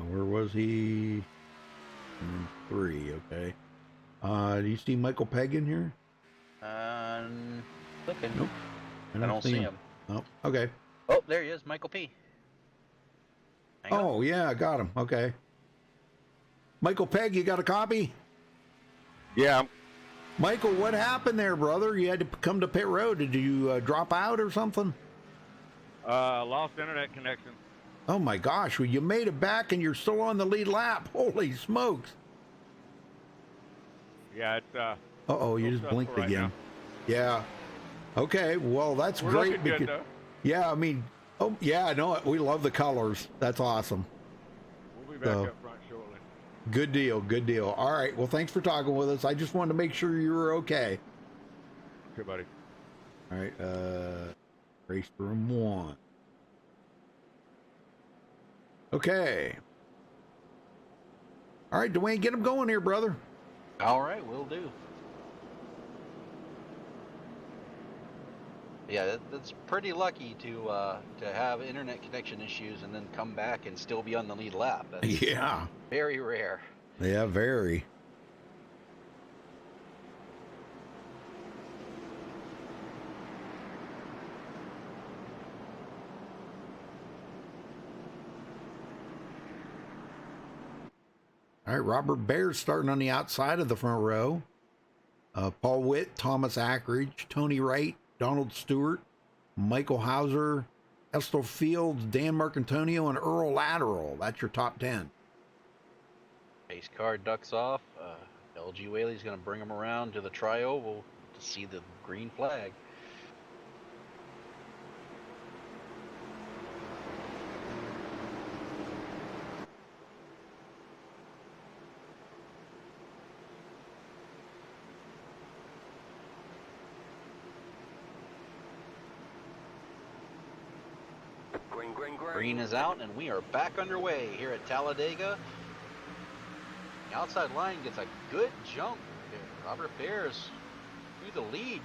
Where was he? 3. Okay. Do you see Michael Pegg in here? Looking. Nope. I don't see him. Oh, okay. Oh, there he is, Michael P. Hang on. Oh, yeah, I got him. Okay. Michael Pegg, you got a copy? Yeah, Michael, what happened there, brother? You had to come to pit road. Did you drop out or something? lost internet connection. Oh my gosh, well, you made it back and you're still on the lead lap. Holy smokes. Yeah, it's Uh-oh, you Still just stressful blinked right again. now. Yeah. Okay, well, that's we're great. looking good though. Yeah, I mean, oh, yeah, I know it. We love the colors. That's awesome. We'll be back So- up front shortly. Good deal, good deal. All right, well, thanks for talking with us. I just wanted to make sure you were okay. Okay, buddy. All right, race room 1. Okay. All right, Dwayne, get him going here, brother. All right, will do. Yeah, that's pretty lucky to have internet connection issues and then come back and still be on the lead lap. That's Yeah. very rare. Yeah, very. All right, Robert Baird starting on the outside of the front row. Paul Witt, Thomas Ackridge, Tony Wright, Donald Stewart, Michael Hauser, Estel Fields, Dan Marcantonio, and Earl Lateral. That's your top 10. Pace car ducks off. LG Whaley's going to bring him around to the tri-oval to see the green flag. Green is out, and we are back underway here at Talladega. The outside line gets a good jump here. Robert Bears through the lead.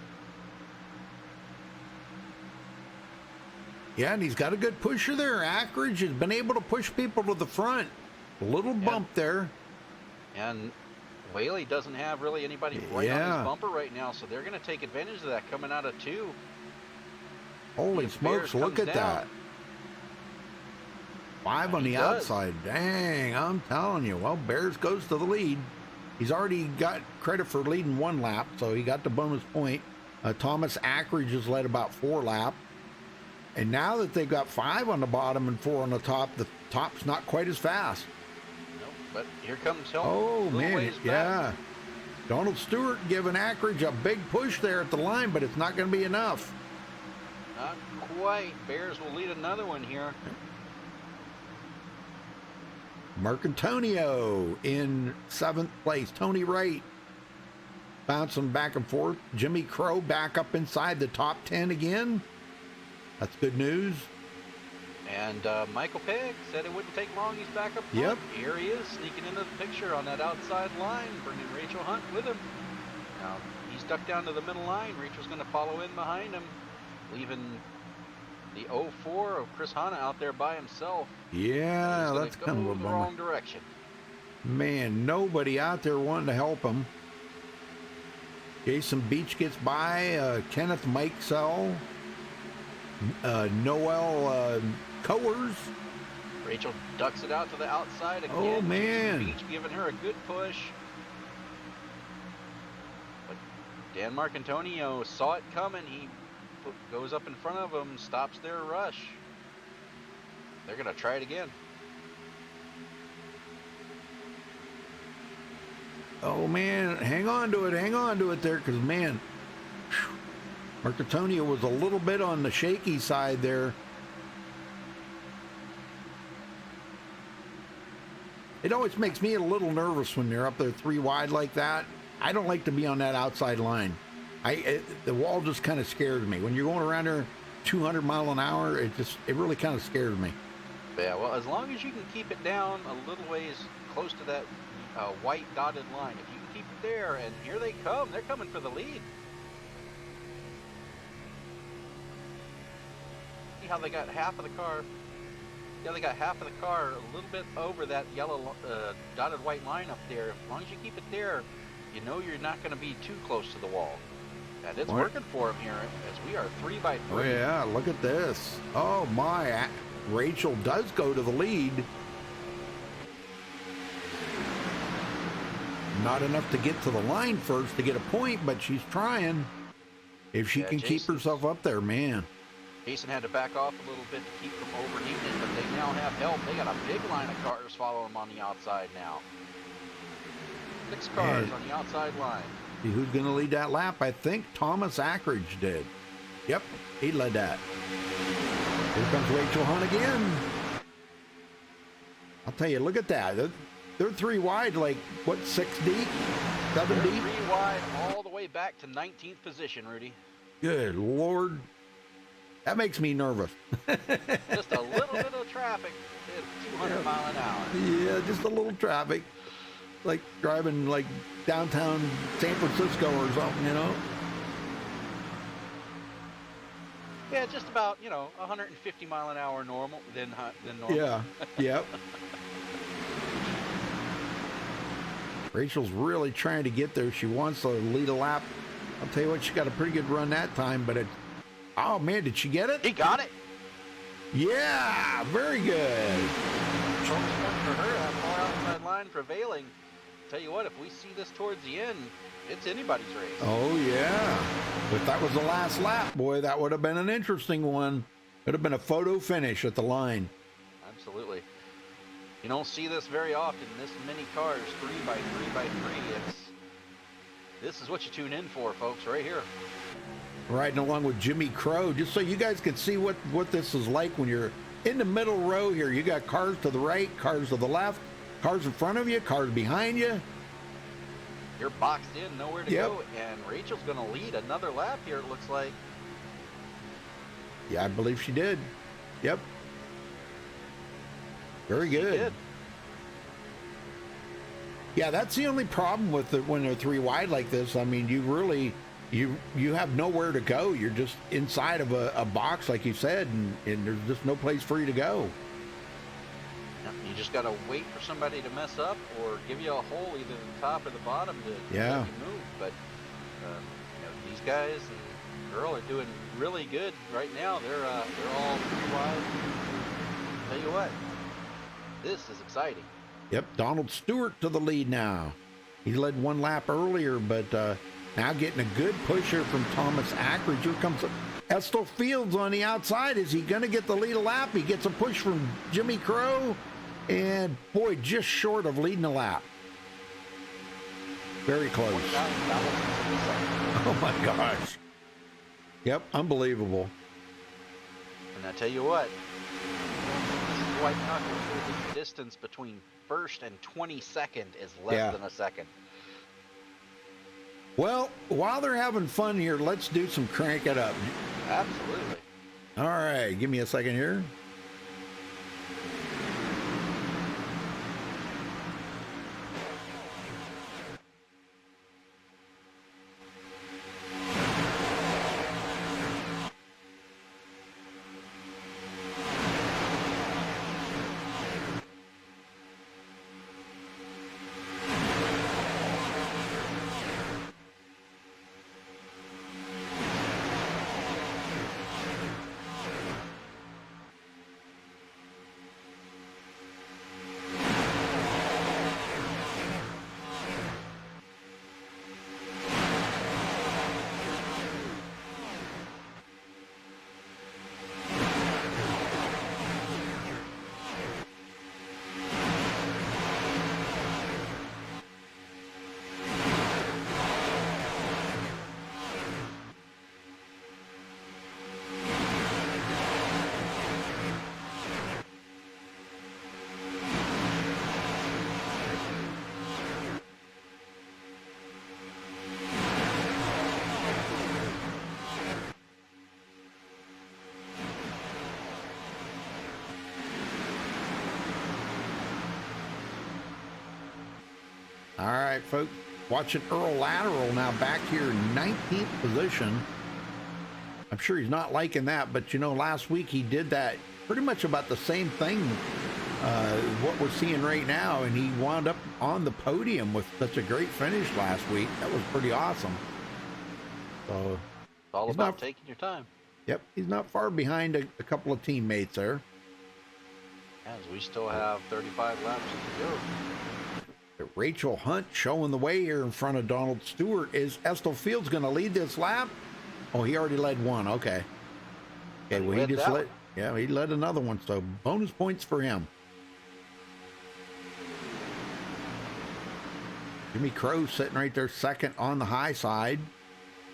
Yeah, and he's got a good pusher there. Ackridge has been able to push people to the front. A little bump there. And Whaley doesn't have really anybody right on Yeah. his bumper right now, so they're going to take advantage of that coming out of 2. Holy If smokes, Bears look comes at down. that. 5 on He the does. outside. Dang, I'm telling you. Well, Bears goes to the lead. He's already got credit for leading 1 lap, so he got the bonus point. Thomas Ackridge has led about 4 laps. And now that they've got 5 on the bottom and 4 on the top's not quite as fast. Nope, but here comes Hilton. Oh, Little man, ways back. yeah. Donald Stewart giving Ackridge a big push there at the line, but it's not going to be enough. Not quite. Bears will lead another one here. Marcantonio in 7th place. Tony Wright bouncing back and forth. Jimmy Crow back up inside the top 10 again. That's good news. And Michael Pegg said it wouldn't take long. He's back up front. Yep. Here he is, sneaking into the picture on that outside line, bringing Rachel Hunt with him. Now, he's ducked down to the middle line. Rachel's going to follow in behind him, leaving the 04 of Chris Hanna out there by himself. Yeah, He's that's gonna kind go of a the bummer. wrong direction. Man, nobody out there wanting to help him. Jason Beach gets by. Kenneth Mikesell. Noel Coers. Rachel ducks it out to the outside again. Oh, man. Beach giving her a good push. But Dan Marcantonio saw it coming. He goes up in front of him, stops their rush. They're going to try it again. Oh, man, hang on to it there, because, man, Marcantonio was a little bit on the shaky side there. It always makes me a little nervous when they're up there 3 wide like that. I don't like to be on that outside line. The wall just kind of scares me. When you're going around there 200 mile an hour, it really kind of scares me. Yeah, well, as long as you can keep it down a little ways close to that white dotted line, if you can keep it there, and here they come. They're coming for the lead. See how they got half of the car? Yeah, they got half of the car a little bit over that yellow dotted white line up there. As long as you keep it there, you know you're not going to be too close to the wall. And it's working for him here as we are 3 by 3. Oh, yeah, look at this. Oh, my. Rachel does go to the lead. Not enough to get to the line first to get a point, but she's trying. If she can keep herself up there, man. Jason had to back off a little bit to keep from overheating, but they now have help. They got a big line of cars following them on the outside now. 6 cars on the outside line. See who's going to lead that lap? I think Thomas Ackridge did. Yep, he led that. Here comes Rachel Hunt again. I'll tell you, look at that. They're 3 wide, like, what, 6 deep? 7 They're deep? 3 wide all the way back to 19th position, Rudy. Good Lord. That makes me nervous. Just a little bit of traffic at 200 mile an hour. Yeah, just a little traffic. Like driving like downtown San Francisco or something, you know? Yeah, just about, 150 mile an hour normal than normal. Yeah, yep. Rachel's really trying to get there. She wants to lead a lap. I'll tell you what, she got a pretty good run that time, but oh man, did she get it? He got it. Yeah, very good. Bonus point for her, that far outside line prevailing. Tell you what, if we see this towards the end, it's anybody's race. Oh yeah. If that was the last lap, boy, that would have been an interesting one. It would have been a photo finish at the line. Absolutely. You don't see this very often. This many cars, 3 by 3 by 3. This is what you tune in for, folks, right here. Riding along with Jimmy Crow, just so you guys can see what this is like when you're in the middle row here. You got cars to the right, cars to the left, cars in front of you, cars behind you. You're boxed in, nowhere to go, and Rachel's going to lead another lap here, it looks like. Yeah, I believe she did. Yep. Very good. She did. Yeah, that's the only problem with it when they're 3 wide like this. I mean, you really, you have nowhere to go. You're just inside of a box, like you said, and there's just no place for you to go. You just got to wait for somebody to mess up or give you a hole either the top or the bottom to let you move. But these guys and girl are doing really good right now. They're all 3 wide. Tell you what, this is exciting. Yep, Donald Stewart to the lead now. He led 1 lap earlier, but Now getting a good push here from Thomas Ackridge. Here comes Estel Fields on the outside. Is he going to get the lead a lap? He gets a push from Jimmy Crow. And boy, just short of leading a lap. Very close. Oh my gosh. Yep, unbelievable. And I tell you what, this is right now, the distance between first and 22nd is less than a second. Well, while they're having fun here, let's do some crank it up. Absolutely. All right, give me a second here. All right, folks, watching Earl Lateral now back here in 19th position. I'm sure he's not liking that, but you know, last week he did that pretty much about the same thing, what we're seeing right now, and he wound up on the podium with such a great finish last week. That was pretty awesome. So It's all about taking your time. Yep, he's not far behind a couple of teammates there. As we still have 35 laps to go. Rachel Hunt showing the way here in front of Donald Stewart. Is Estel Fields going to lead this lap? Oh, he already led one. Okay. Okay, well, he just led. Yeah, he led another one. So bonus points for him. Jimmy Crow sitting right there second on the high side.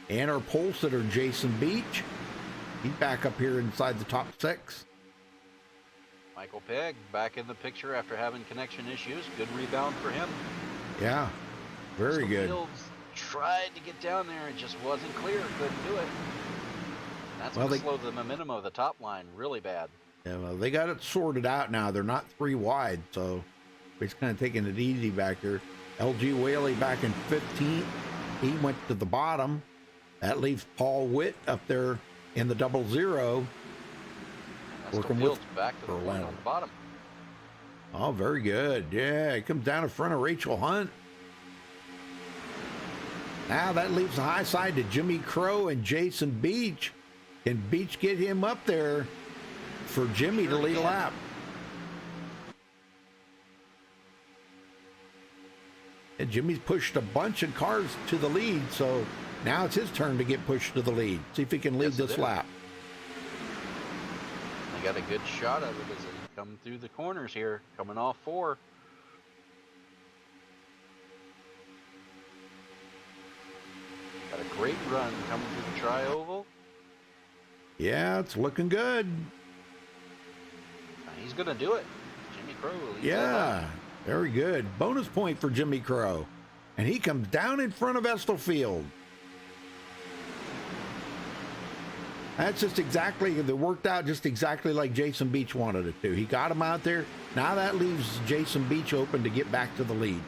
And our pole sitter, Jason Beach. He's back up here inside the top 6. Michael Pegg back in the picture after having connection issues. Good rebound for him. Yeah, very good. Fields tried to get down there. It just wasn't clear. Couldn't do it. That's going to slow the momentum of the top line really bad. Yeah, well, they got it sorted out now. They're not 3 wide, so we're just kind of taking it easy back here. LG Whaley back in 15th. He went to the bottom. That leaves Paul Witt up there in the 00. Working with back to the line on the bottom. Oh, very good. Yeah, he comes down in front of Rachel Hunt. Now that leaves the high side to Jimmy Crow and Jason Beach. Can Beach get him up there for Jimmy to lead a lap? And Jimmy's pushed a bunch of cars to the lead, so now it's his turn to get pushed to the lead. See if he can lead this lap. Got a good shot of it as they come through the corners here, coming off 4. Got a great run coming through the tri-oval. Yeah, it's looking good. He's going to do it. Jimmy Crow. Yeah, very good. Bonus point for Jimmy Crow. And he comes down in front of Estel Field. That's just exactly, it worked out just exactly like Jason Beach wanted it to. He got him out there. Now that leaves Jason Beach open to get back to the lead.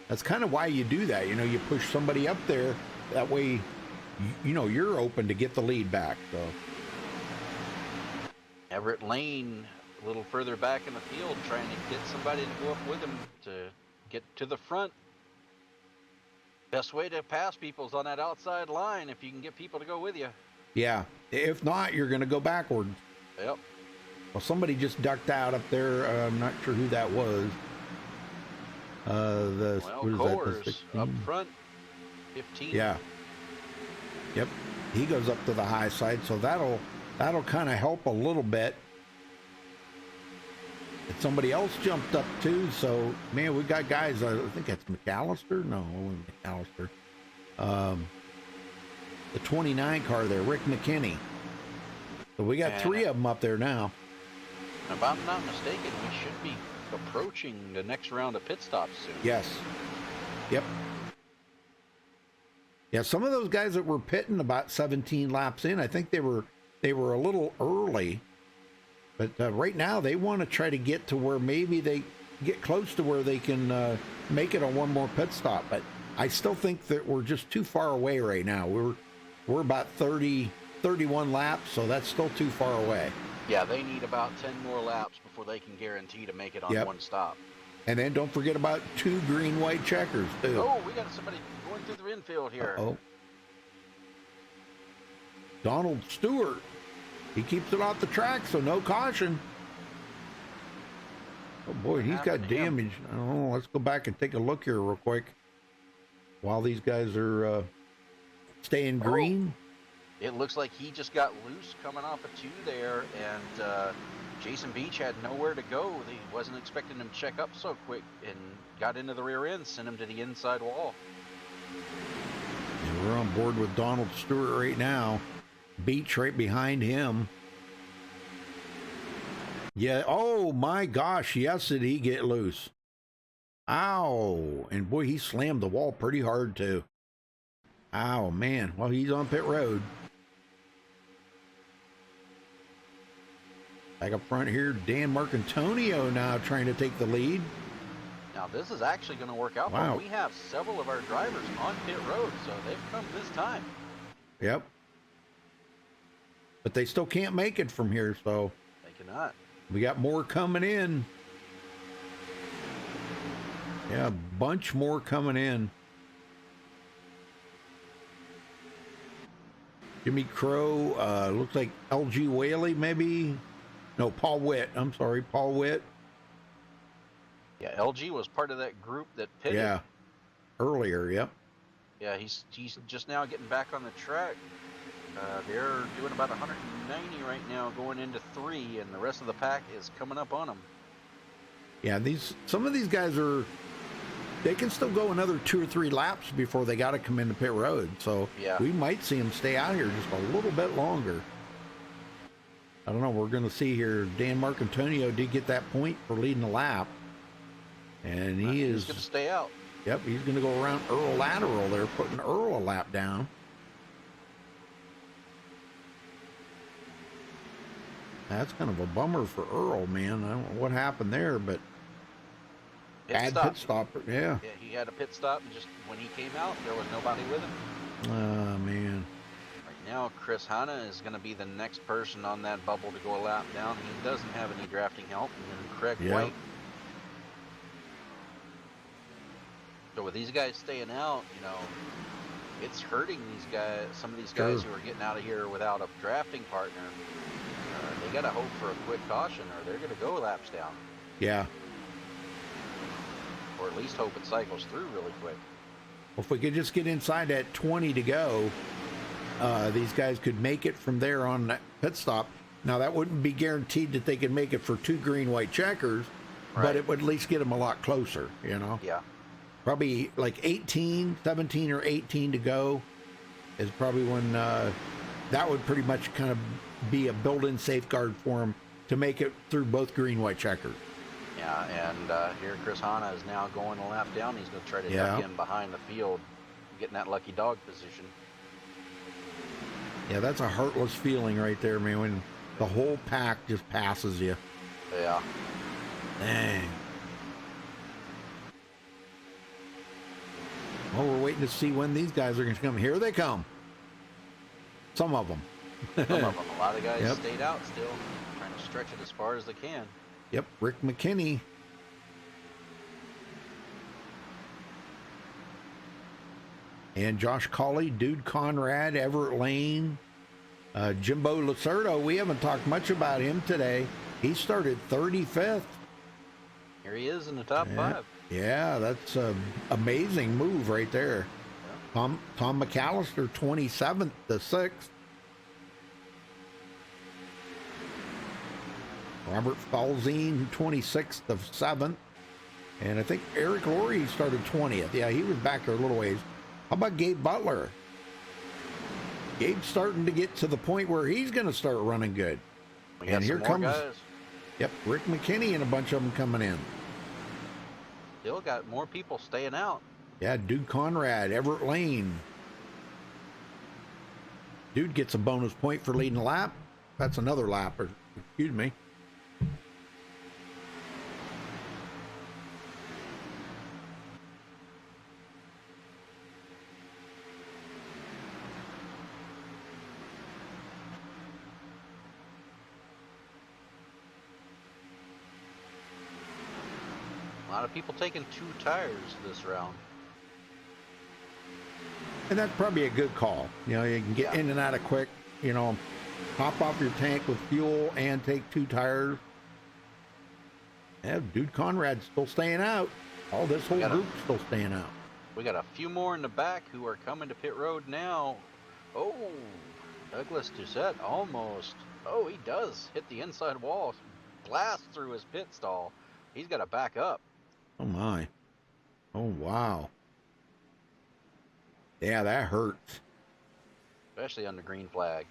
That's kind of why you do that. You know, you push somebody up there. That way, you know, you're open to get the lead back. So Everett Lane a little further back in the field, trying to get somebody to go up with him to get to the front. Best way to pass people is on that outside line if you can get people to go with you. Yeah. If not, you're going to go backwards. Yep. Well, somebody just ducked out up there. I'm not sure who that was. The Well, what is that? The Coors 16? up front, 15. Yeah. Yep. He goes up to the high side, so that'll kind of help a little bit. And somebody else jumped up too, so man, we got guys. I think that's McAllister. No, it wasn't McAllister. The 29 car there, Rick McKinney. So we got 3 of them up there now. If I'm not mistaken, we should be approaching the next round of pit stops soon. Yes. Yep. Yeah, some of those guys that were pitting about 17 laps in, I think they were a little early. But right now, they want to try to get to where maybe they get close to where they can make it on one more pit stop. But I still think that we're just too far away right now. We're about 31 laps, so that's still too far away. Yeah, they need about 10 more laps before they can guarantee to make it on one stop. And then don't forget about 2 green-white checkers, too. Oh, we got somebody going through the infield here. Uh-oh. Donald Stewart. He keeps it off the track, so no caution. Oh, boy, he's got damage. I don't know. Let's go back and take a look here real quick while these guys are staying green. It looks like he just got loose coming off a 2 there, and Jason Beach had nowhere to go. He wasn't expecting him to check up so quick and got into the rear end, sent him to the inside wall. And we're on board with Donald Stewart right now. Beach right behind him. Yeah, oh my gosh, yes, did he get loose. Ow, and boy, he slammed the wall pretty hard too. Ow, man, well, he's on pit road. Back up front here, Dan Marcantonio now trying to take the lead. Now, this is actually going to work out. Wow. But we have several of our drivers on pit road, so they've come this time. Yep. But they still can't make it from here, so They cannot. we got more coming in. Yeah, a bunch more coming in. Jimmy Crow, looks like LG Whaley, maybe. No, Paul Witt. I'm sorry, Paul Witt. Yeah, LG was part of that group that pitted. Yeah, earlier, yep. Yeah, he's just now getting back on the track. They're doing about 190 right now, going into 3, and the rest of the pack is coming up on them. Yeah, some of these guys they can still go another 2 or 3 laps before they got to come into pit road. So yeah, we might see them stay out here just a little bit longer. I don't know. We're going to see here. Dan Marcantonio did get that point for leading the lap. And he's going to stay out. Yep, he's going to go around Earl lateral there, putting Earl a lap down. That's kind of a bummer for Earl, man. I don't know what happened there, but pit stop. Yeah. Yeah, he had a pit stop, and just when he came out, there was nobody with him. Oh, man. Right now, Chris Hanna is going to be the next person on that bubble to go a lap down. He doesn't have any drafting help, and then Craig White. So with these guys staying out, it's hurting these guys. Some of these guys who are getting out of here without a drafting partner. They got to hope for a quick caution, or they're going to go laps down. Yeah. Or at least hope it cycles through really quick. Well, if we could just get inside that 20 to go, these guys could make it from there on that pit stop. Now, that wouldn't be guaranteed that they could make it for 2 green-white checkers, but it would at least get them a lot closer, Yeah. Probably like 17 or 18 to go is probably when that would pretty much kind of be a built-in safeguard for them to make it through both green-white checkers. Yeah, and here Chris Hanna is now going a lap down. He's going to try to duck in behind the field, getting that lucky dog position. Yeah, that's a heartless feeling right there, man, when the whole pack just passes you. Yeah. Dang. Well, we're waiting to see when these guys are going to come. Here they come. Some of them. Some of them. A lot of guys stayed out still, trying to stretch it as far as they can. Yep, Rick McKinney. And Josh Colley, Dude Conrad, Everett Lane, Jimbo Lacerdo. We haven't talked much about him today. He started 35th. Here he is in the top Yeah. 5. Yeah, that's a amazing move right there. Yeah. Tom McAllister, 27th to 6th. Robert Falzine, 26th of 7th. And I think Eric Laurie started 20th. Yeah, he was back there a little ways. How about Gabe Butler? Gabe's starting to get to the point where he's going to start running good. We got And here some more comes, guys. yep, Rick McKinney and a bunch of them coming in. Still got more people staying out. Yeah, Dude Conrad, Everett Lane. Dude gets a bonus point for leading a lap. That's another lap, or excuse me. A lot of people taking 2 tires this round. And that's probably a good call. You know, you can get Yeah. in and out of quick, you know, hop off your tank with fuel and take 2 tires. Yeah, Dude Conrad's still staying out. All this whole Got 'em. group's still staying out. We got a few more in the back who are coming to pit road now. Oh, Douglas Doucette almost. Oh, he does hit the inside wall. Blast through his pit stall. He's got to back up. Oh my. Oh wow. Yeah, that hurts. Especially on the green flag.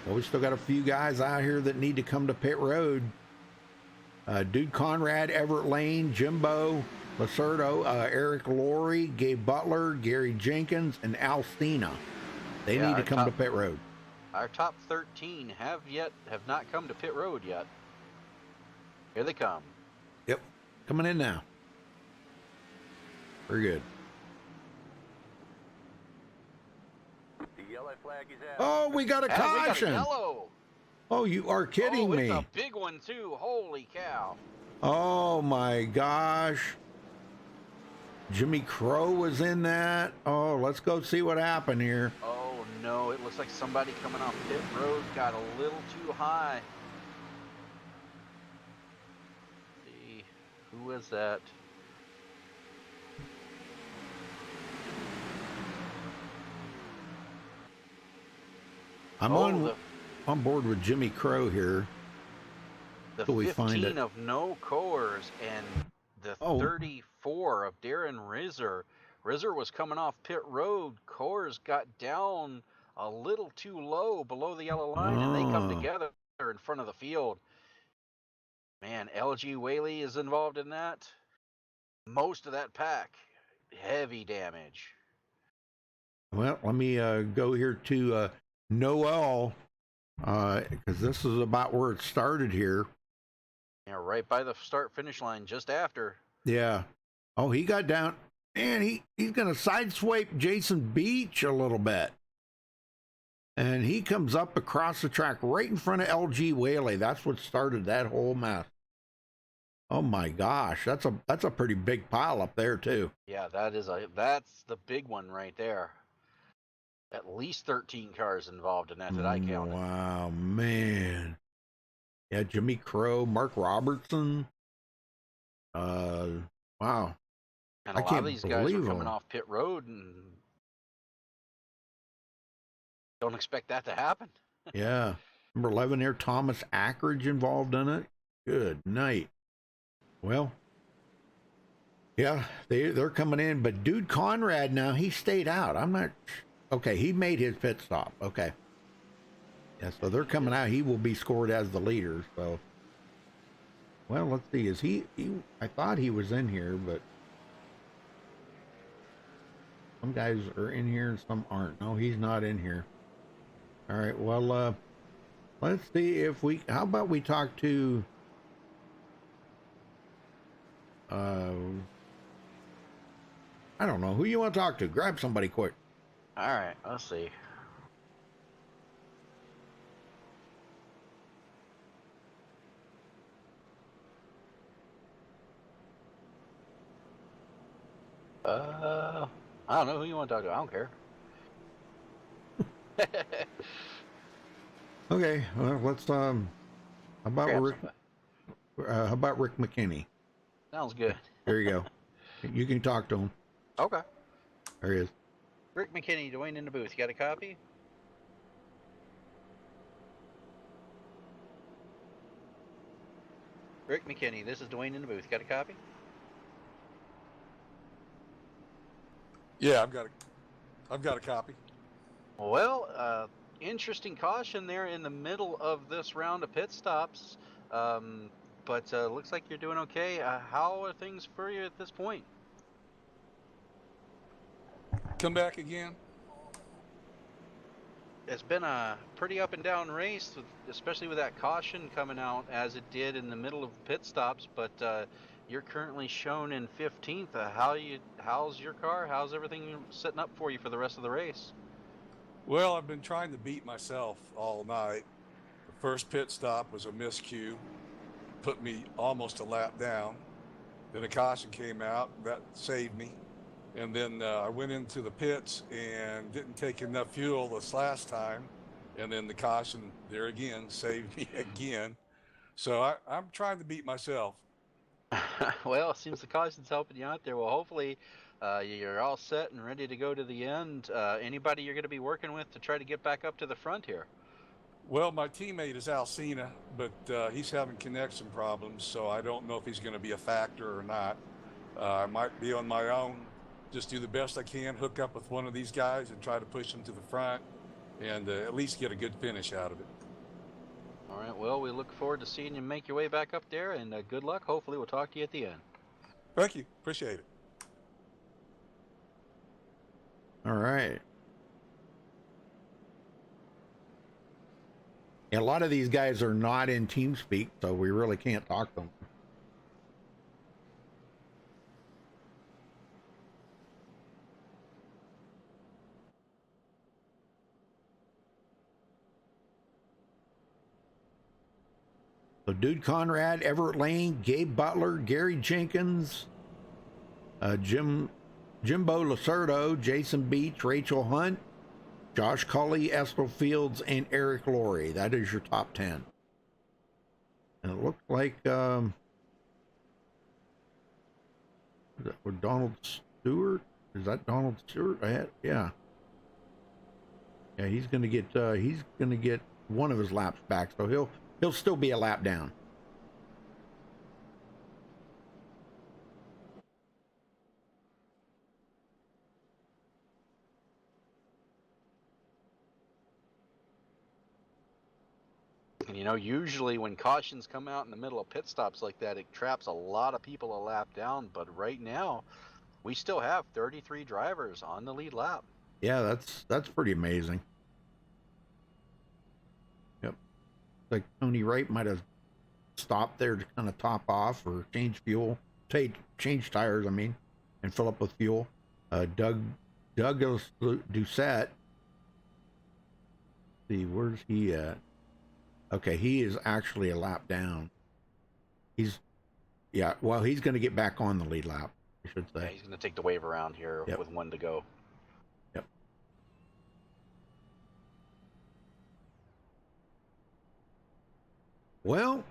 Well, we still got a few guys out here that need to come to pit road. Dude Conrad, Everett Lane, Jimbo Lacerdo, Eric Laurie, Gabe Butler, Gary Jenkins, and Al Stina. They Yeah, need to our come to top- pit road. Our top 13 have not come to pit road yet. Here they come. Yep, coming in now. Very good. The yellow flag is out. Oh, we got a Hey, we got a caution. yellow. Oh, you are kidding Oh, me. it's a big one too. Holy cow. Oh my gosh. Jimmy Crow was in that. Oh, let's go see what happened here. Oh no, it looks like somebody coming off pit road got a little too high. Let's see, who was that? I'm on board with Jimmy Crow here. The till we find 15 it. of no cores and the Oh. 34 of Darren Rizzer. Rizzer was coming off pit road. Cores got down a little too low below the yellow line, and they come Oh. together in front of the field. Man, LG Whaley is involved in that. Most of that pack, heavy damage. Well, let me go here to Noel, because this is about where it started here. Yeah, right by the start finish line, just after. Yeah. Oh, he got down. Man, he's going to sideswipe Jason Beach a little bit. And he comes up across the track right in front of LG Whaley. That's what started that whole mess. Oh my gosh, that's a pretty big pile up there too. Yeah, that's the big one right there. At least 13 cars involved in that I counted. Wow, man. Yeah, Jimmy Crow, Mark Robertson. Wow. And a I lot can't of these guys are believe coming them. off pit road and don't expect that to happen. Yeah. Number 11 there, Thomas Ackridge involved in it. Good night. Well, yeah, they're coming in, but Dude Conrad now, he stayed out. I'm not, okay, he made his pit stop. Okay. Yeah, so they're coming out. He will be scored as the leader, so. Well, let's see. Is he I thought he was in here, but some guys are in here and some aren't. No, he's not in here. All right, well, let's see if how about we talk to, I don't know. Who you want to talk to? Grab somebody quick. All right, let's see. I don't know who you want to talk to. I don't care. Okay, well, let's How about Grab Rick? some. How about Rick McKinney? Sounds good. There you go. You can talk to him. Okay. There he is. Rick McKinney, Dwayne in the booth. You got a copy? Rick McKinney, this is Dwayne in the booth. Got a copy? Yeah, I've got a copy. Well, interesting caution there in the middle of this round of pit stops. But looks like you're doing okay. How are things for you at this point? Come back again. It's been a pretty up and down race, especially with that caution coming out as it did in the middle of pit stops. But you're currently shown in 15th. How's your car? How's everything setting up for you for the rest of the race? Well, I've been trying to beat myself all night. The first pit stop was a miscue, put me almost a lap down. Then a caution came out, that saved me. And then I went into the pits and didn't take enough fuel this last time. And then the caution there again saved me again. So I'm trying to beat myself. Well, it seems the caution's helping you out there. Well, hopefully you're all set and ready to go to the end. Anybody you're going to be working with to try to get back up to the front here? Well, my teammate is Alcina, but he's having connection problems, so I don't know if he's going to be a factor or not. I might be on my own, just do the best I can, hook up with one of these guys and try to push them to the front and at least get a good finish out of it. All right, well, we look forward to seeing you make your way back up there, and good luck. Hopefully we'll talk to you at the end. Thank you. Appreciate it. All right. Yeah, a lot of these guys are not in TeamSpeak, so we really can't talk to them. So Dude Conrad, Everett Lane, Gabe Butler, Gary Jenkins, Jimbo Lacerdo, Jason Beach, Rachel Hunt, Josh Cully, Estel Fields, and Eric Laurie. That is your top 10. And it looks like is that with Donald Stewart? Is that Donald Stewart? Yeah. Yeah, he's gonna get one of his laps back, so he'll still be a lap down. And you know, usually when cautions come out in the middle of pit stops like that, it traps a lot of people a lap down. But right now, we still have 33 drivers on the lead lap. Yeah, that's pretty amazing. Yep. Like Tony Wright might have stopped there to kind of top off or change fuel, change tires, I mean, and fill up with fuel. Doug Doucette. See, where's he at? Okay, he is actually a lap down. He's going to get back on the lead lap, I should say. Yeah, he's going to take the wave around here with one to go. Yep. Well,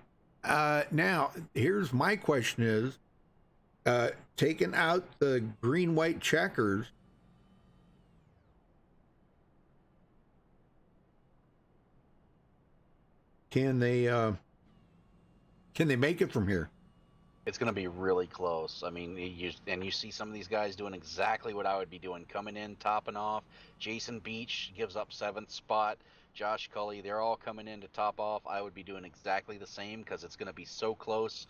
now here's my question is, taking out the green-white checkers, can they make it from here? It's going to be really close. I mean, you see some of these guys doing exactly what I would be doing, coming in, topping off. Jason Beach gives up 7th spot. Josh Cully, they're all coming in to top off. I would be doing exactly the same because it's going to be so close.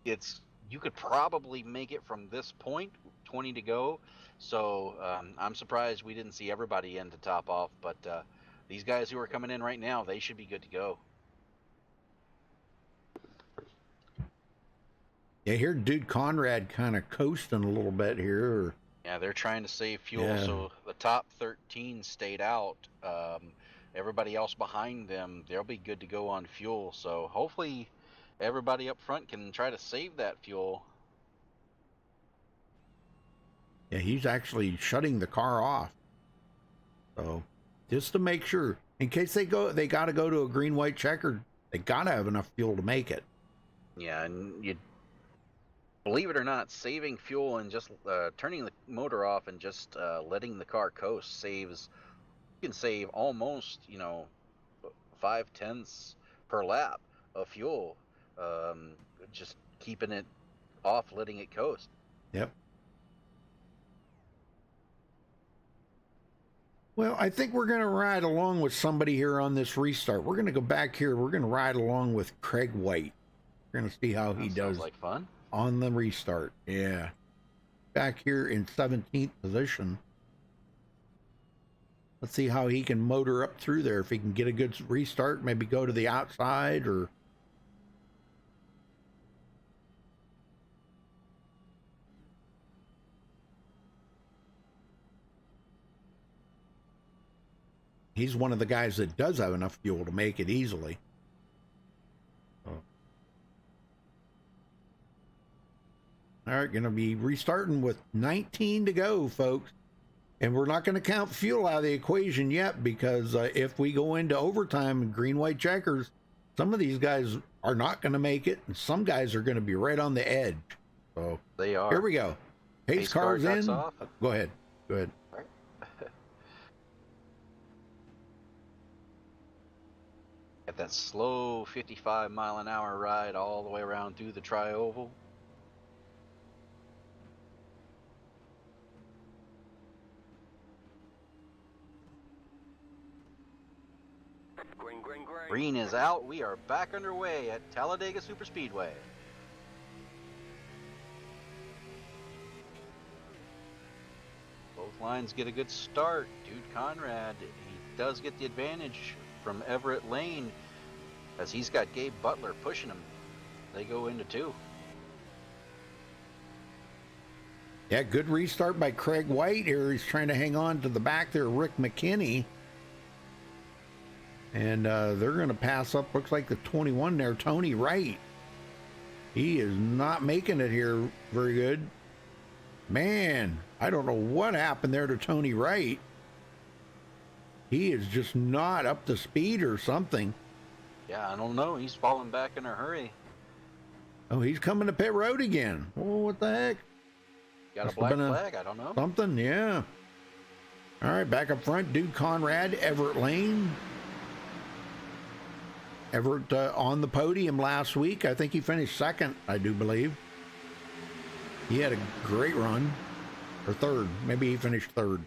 You could probably make it from this point, 20 to go. So I'm surprised we didn't see everybody in to top off. But these guys who are coming in right now, they should be good to go. Yeah, here, Dude Conrad kind of coasting a little bit here. Yeah, they're trying to save fuel, so the top 13 stayed out. Everybody else behind them, they'll be good to go on fuel. So hopefully everybody up front can try to save that fuel. Yeah, he's actually shutting the car off. So just to make sure, in case they got to go to a green-white checkered They got to have enough fuel to make it. Yeah, and you believe it or not, saving fuel and just turning the motor off and just letting the car coast saves. You can save almost 5/10 per lap of fuel. Just keeping it off, letting it coast. Yep. Well, I think we're going to ride along with somebody here on this restart. We're going to go back here. We're going to ride along with Craig White. We're going to see how he does Sounds like fun. on the restart. Yeah. Back here in 17th position. Let's see how he can motor up through there. If he can get a good restart, maybe go to the outside or... He's one of the guys that does have enough fuel to make it easily. Oh. All right, going to be restarting with 19 to go, folks. And we're not going to count fuel out of the equation yet, because if we go into overtime and green, white checkers, some of these guys are not going to make it, and some guys are going to be right on the edge. So They are. here we go. Pace car's car cuts in. off. Go ahead. Go ahead. Got that slow 55-mile-an-hour ride all the way around through the tri-oval. Green, green, green. Green is out. We are back underway at Talladega Superspeedway. Both lines get a good start. Dude Conrad, he does get the advantage from Everett Lane, as he's got Gabe Butler pushing him. They go into 2. Yeah, good restart by Craig White here. He's trying to hang on to the back there, Rick McKinney. And they're going to pass up, looks like the 21 there, Tony Wright. He is not making it here very good. Man, I don't know what happened there to Tony Wright. He is just not up to speed or something. Yeah, I don't know. He's falling back in a hurry. Oh, he's coming to pit road again. Oh, what the heck? Got Must a have black been a- flag. I don't know. Something, yeah. All right, back up front, Dude Conrad, Everett Lane. Everett on the podium last week. I think he finished second, I do believe. He had a great run. Or third. Maybe he finished third.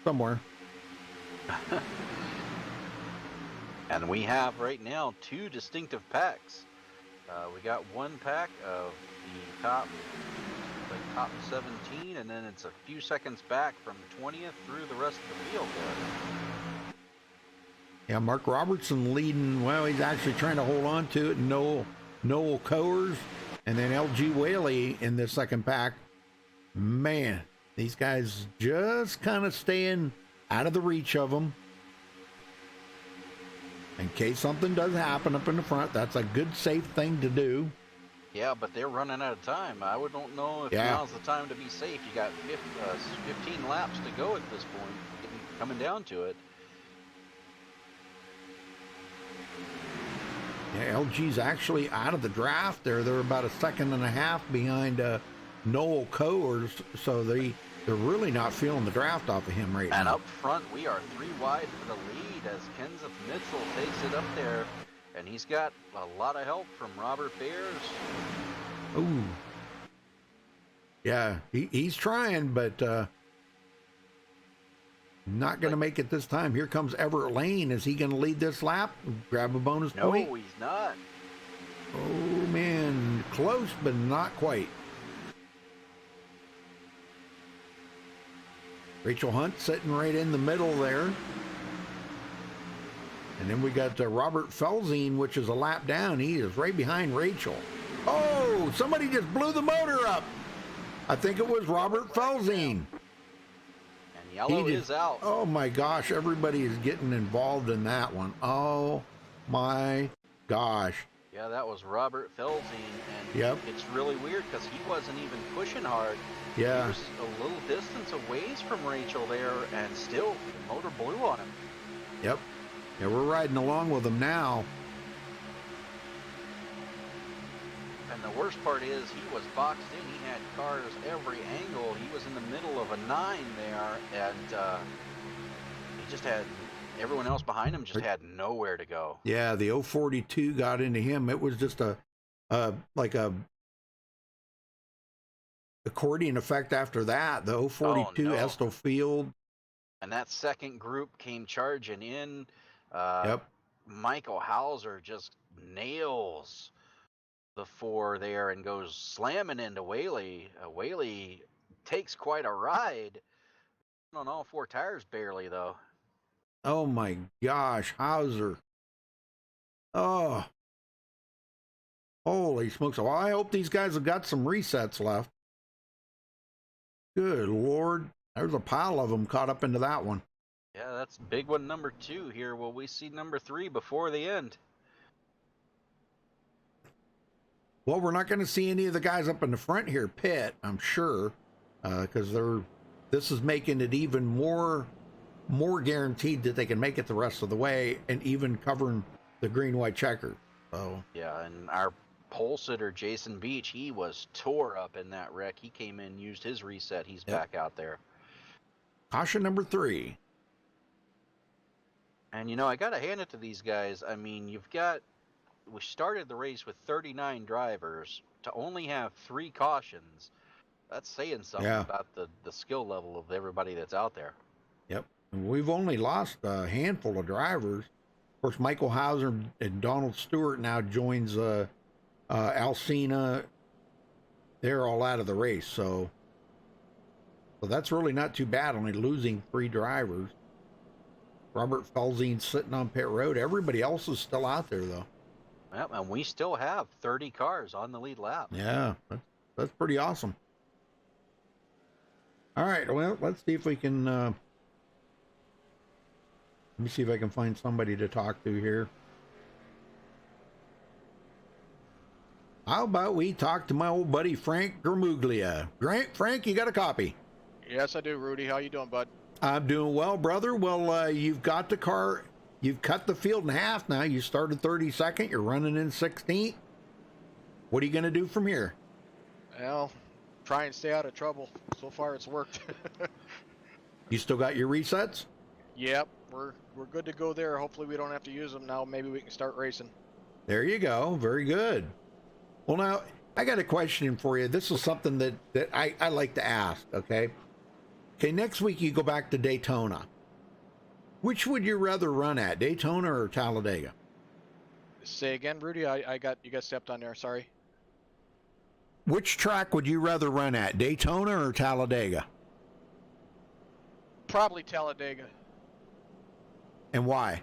Somewhere. And we have right now 2 distinctive packs. We got one pack of the top 17, and then it's a few seconds back from 20th through the rest of the field there. Yeah, Mark Robertson leading. Well, he's actually trying to hold on to it. Noel Coers and then LG Whaley in the second pack. Man, these guys just kind of staying out of the reach of them. In case something does happen up in the front, that's a good, safe thing to do. Yeah, but they're running out of time. I don't know if now's the time to be safe. You got 15 laps to go at this point, coming down to it. Yeah, LG's actually out of the draft there. They're about a second and a half behind Noel Coers, so they're really not feeling the draft off of him right now. And up front, we are 3 wide for the lead as Kenseth Mitchell takes it up there. And he's got a lot of help from Robert Bears. Ooh. Yeah, he's trying, but not going to make it this time. Here comes Everett Lane. Is he going to lead this lap? Grab a bonus point? No, he's not. Oh, man. Close, but not quite. Rachel Hunt sitting right in the middle there. And then we got Robert Felzine, which is a lap down. He is right behind Rachel. Oh, somebody just blew the motor up. I think it was Robert Felzine. And yellow is out. Oh my gosh, everybody is getting involved in that one. Oh my gosh. Yeah, that was Robert Felzine. And Yep. it's really weird because he wasn't even pushing hard. Yeah. He was a little distance away from Rachel there, and still the motor blew on him. Yep. Yeah, we're riding along with them now. And the worst part is he was boxed in. He had cars every angle. He was in the middle of a 9 there, and he just had everyone else behind him just had nowhere to go. Yeah, the 042 got into him. It was just like a accordion effect after that. The 042 Estill Field. And that second group came charging in. Yep. Michael Hauser just nails the 4 there and goes slamming into Whaley. Whaley takes quite a ride on all 4 tires barely, though. Oh my gosh, Hauser. Oh. Holy smokes. Well, I hope these guys have got some resets left. Good Lord. There's a pile of them caught up into that one. Yeah, that's big one number 2 here. Will we see number 3 before the end? Well, we're not going to see any of the guys up in the front here pit, I'm sure, because this is making it even more guaranteed that they can make it the rest of the way, and even covering the green-white checker. So yeah, and our pole sitter Jason Beach, he was tore up in that wreck. He came in, used his reset. He's back out there. Caution number 3. And you know, I gotta hand it to these guys. I mean, we started the race with 39 drivers to only have 3 cautions. That's saying something about the skill level of everybody that's out there. Yep. And we've only lost a handful of drivers. Of course, Michael Hauser and Donald Stewart now joins Alcina. They're all out of the race, so that's really not too bad, only losing 3 drivers. Robert Felzine sitting on pit road. Everybody else is still out there, though. Yep, and we still have 30 cars on the lead lap. Yeah, that's pretty awesome. All right, well, let's see if we can... let me see if I can find somebody to talk to here. How about we talk to my old buddy Frank Gramuglia? Frank, you got a copy? Yes, I do, Rudy. How you doing, bud? I'm doing well, brother. Well, you've got the car. You've cut the field in half now. You started 32nd. You're running in 16th. What are you going to do from here? Well, try and stay out of trouble. So far, it's worked. You still got your resets? Yep, we're good to go there. Hopefully, we don't have to use them now. Maybe we can start racing. There you go. Very good. Well, now, I got a question for you. This is something that I like to ask, okay? Okay, next week you go back to Daytona. Which would you rather run at, Daytona or Talladega? Say again, Rudy. You got stepped on there. Sorry. Which track would you rather run at, Daytona or Talladega? Probably Talladega. And why?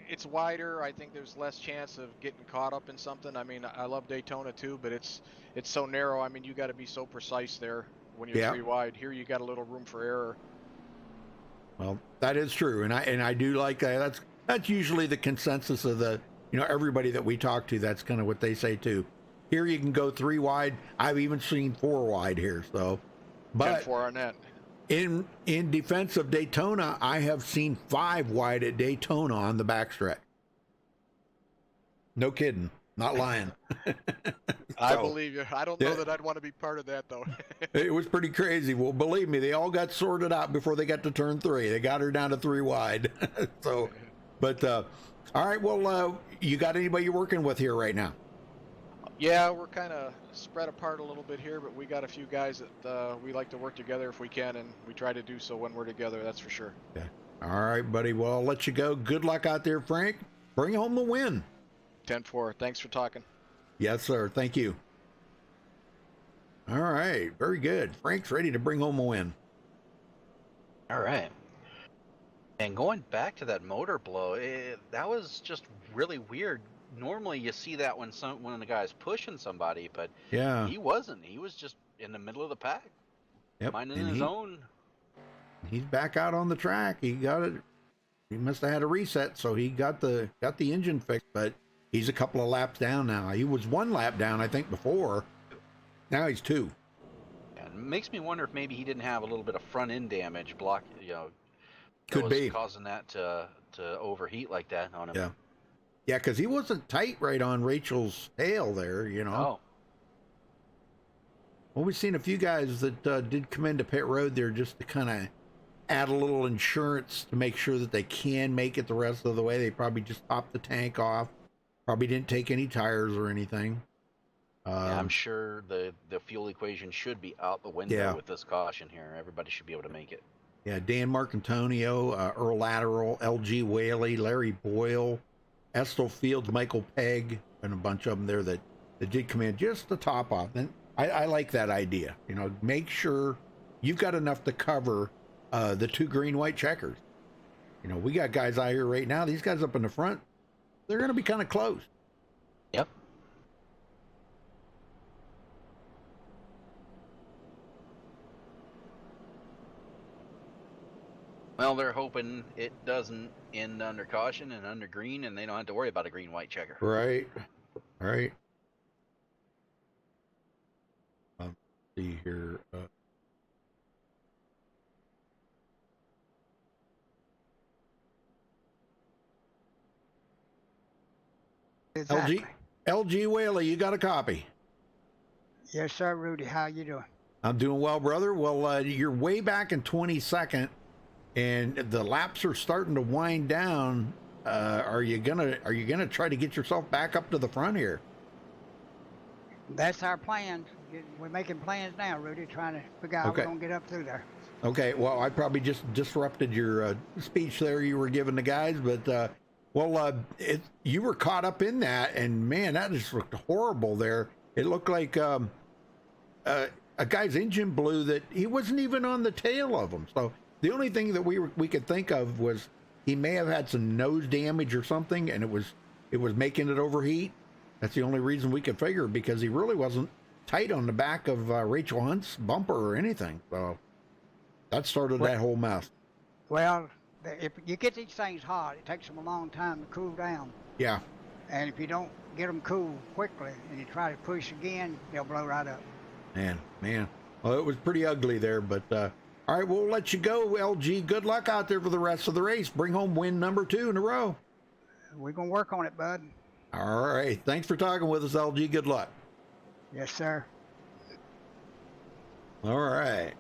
It's wider. I think there's less chance of getting caught up in something. I mean, I love Daytona too, but it's so narrow. I mean, you got to be so precise there when you're 3 wide. Here, you got a little room for error. Well, that is true, and I do like that. That's usually the consensus of everybody that we talk to. That's kind of what they say too. Here you can go 3 wide. I've even seen 4 wide here. So, but 10-4 on that. In defense of Daytona, I have seen 5 wide at Daytona on the backstretch. No kidding, not lying. I believe you. I don't know that I'd want to be part of that, though. It was pretty crazy. Well, believe me, they all got sorted out before they got to turn 3. They got her down to 3 wide. So, but all right. Well, you got anybody you're working with here right now? Yeah, we're kind of spread apart a little bit here, but we got a few guys that we like to work together if we can, and we try to do so when we're together. That's for sure. Okay. All right, buddy. Well, I'll let you go. Good luck out there, Frank. Bring home the win. 10-4. Thanks for talking. Yes, sir. Thank you. All right. Very good. Frank's ready to bring home a win. All right. And going back to that motor blow, that was just really weird. Normally you see that when one of the guys pushing somebody, but yeah, he wasn't. He was just in the middle of the pack, minding his own. He's back out on the track. He got it. He must have had a reset, so he got the engine fixed. But he's a couple of laps down now. He was 1 lap down, I think, before. Now he's 2. And it makes me wonder if maybe he didn't have a little bit of front end damage Could was be. causing that to overheat like that on him. Yeah. Yeah, because he wasn't tight right on Rachel's tail there, you know. Oh, Well, we've seen a few guys that did come into pit road there just to kind of add a little insurance to make sure that they can make it the rest of the way. They probably just topped the tank off, probably didn't take any tires or anything. yeah, I'm sure the fuel equation should be out the window Yeah. with this caution here. Everybody should be able to make it. Yeah, Dan Marcantonio, Earl Lateral, LG Whaley, Larry Boyle, Estel Fields, Michael Pegg, and a bunch of them there that did come in just to top off. And I like that idea. You know, make sure you've got enough to cover the 2 green, white checkers. You know, we got guys out here right now. These guys up in the front, they're going to be kind of close. Yep. Well, they're hoping it doesn't end under caution and under green, and they don't have to worry about a green-white checker. Right. Right. See here. Exactly. LG Whaley, you got a copy. Yes, sir, Rudy. How you doing? I'm doing well, brother. Well, you're way back in 22nd, and the laps are starting to wind down. Are you gonna try to get yourself back up to the front here? That's our plan. We're making plans now, Rudy, trying to figure out how we're going to get up through there. Okay, well, I probably just disrupted your speech there you were giving the guys, but you were caught up in that, and man, that just looked horrible there. It looked like a guy's engine blew that he wasn't even on the tail of him. So the only thing that we could think of was he may have had some nose damage or something, and it was making it overheat. That's the only reason we could figure, because he really wasn't tight on the back of Rachel Hunt's bumper or anything. So that started that whole mess. Well, if you get these things hot, it takes them a long time to cool down. Yeah. And if you don't get them cool quickly and you try to push again, they'll blow right up. Man. Well, it was pretty ugly there, but all right, we'll let you go, LG. Good luck out there for the rest of the race. Bring home win number 2 in a row. We're going to work on it, bud. All right. Thanks for talking with us, LG. Good luck. Yes, sir. All right.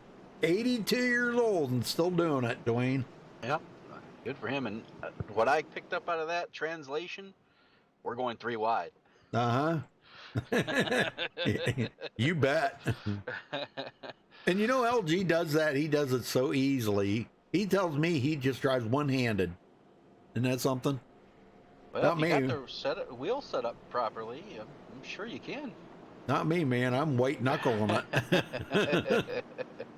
82 years old and still doing it, Dwayne. Yep. Good for him. And what I picked up out of that translation, we're going 3 wide. Uh-huh. You bet. And you know, LG does that. He does it so easily. He tells me he just drives one-handed. Isn't that something? Well, Not if you me. got the wheel set up properly, I'm sure you can. Not me, man. I'm white knuckling it.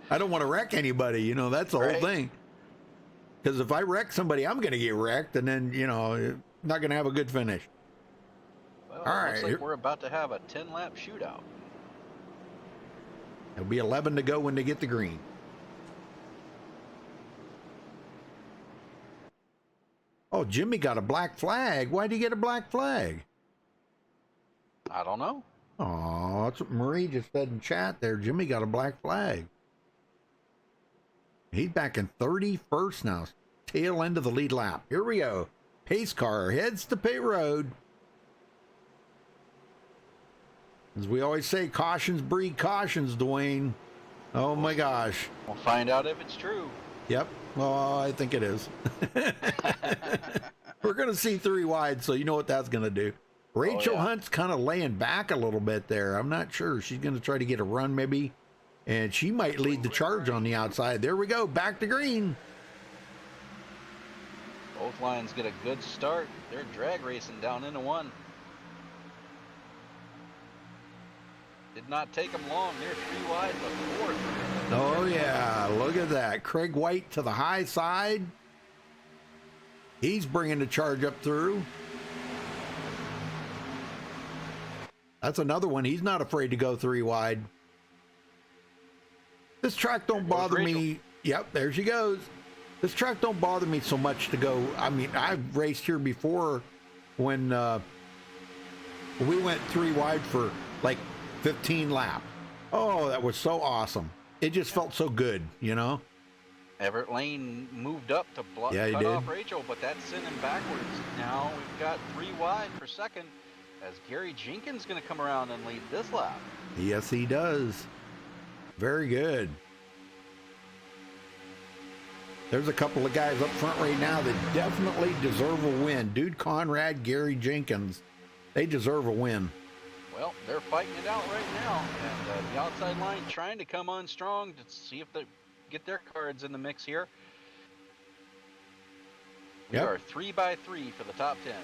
I don't want to wreck anybody. You know, that's the whole thing. Because if I wreck somebody, I'm going to get wrecked, and then, you know, not going to have a good finish. Well, All right. Looks like we're about to have a 10-lap shootout. There'll be 11 to go when they get the green. Oh, Jimmy got a black flag. Why did he get a black flag? I don't know. Oh, that's what Marie just said in chat there. Jimmy got a black flag. He's back in 31st now. Tail end of the lead lap. Here we go. Pace car heads to pit road. As we always say, cautions breed cautions, Dwayne. Oh my gosh. We'll find out if it's true. Yep. Well, I think it is. We're going to see 3 wide, so you know what that's going to do. Rachel Hunt's kind of laying back a little bit there. I'm not sure. She's going to try to get a run maybe, and she might lead the charge on the outside. There we go. Back to green. Both lines get a good start. They're drag racing down into 1. Did not take them long. They're 3 wide, but 4th. Oh, yeah. Look at that. Craig White to the high side. He's bringing the charge up through. That's another one. He's not afraid to go 3 wide. This track don't bother me. Yep, there she goes. This track don't bother me so much to go. I mean, I've raced here before when we went 3 wide for like 15 laps. Oh, that was so awesome. It just felt so good, you know? Everett Lane moved up to block, Yeah, he cut did. off Rachel, but that's sent him backwards. Now we've got 3 wide for second, as Gary Jenkins going to come around and lead this lap. Yes, he does. Very good. There's a couple of guys up front right now that definitely deserve a win. Dude Conrad, Gary Jenkins, they deserve a win. Well, they're fighting it out right now, and the outside line trying to come on strong to see if they get their cards in the mix here. We Yep. are 3 by 3 for the top 10.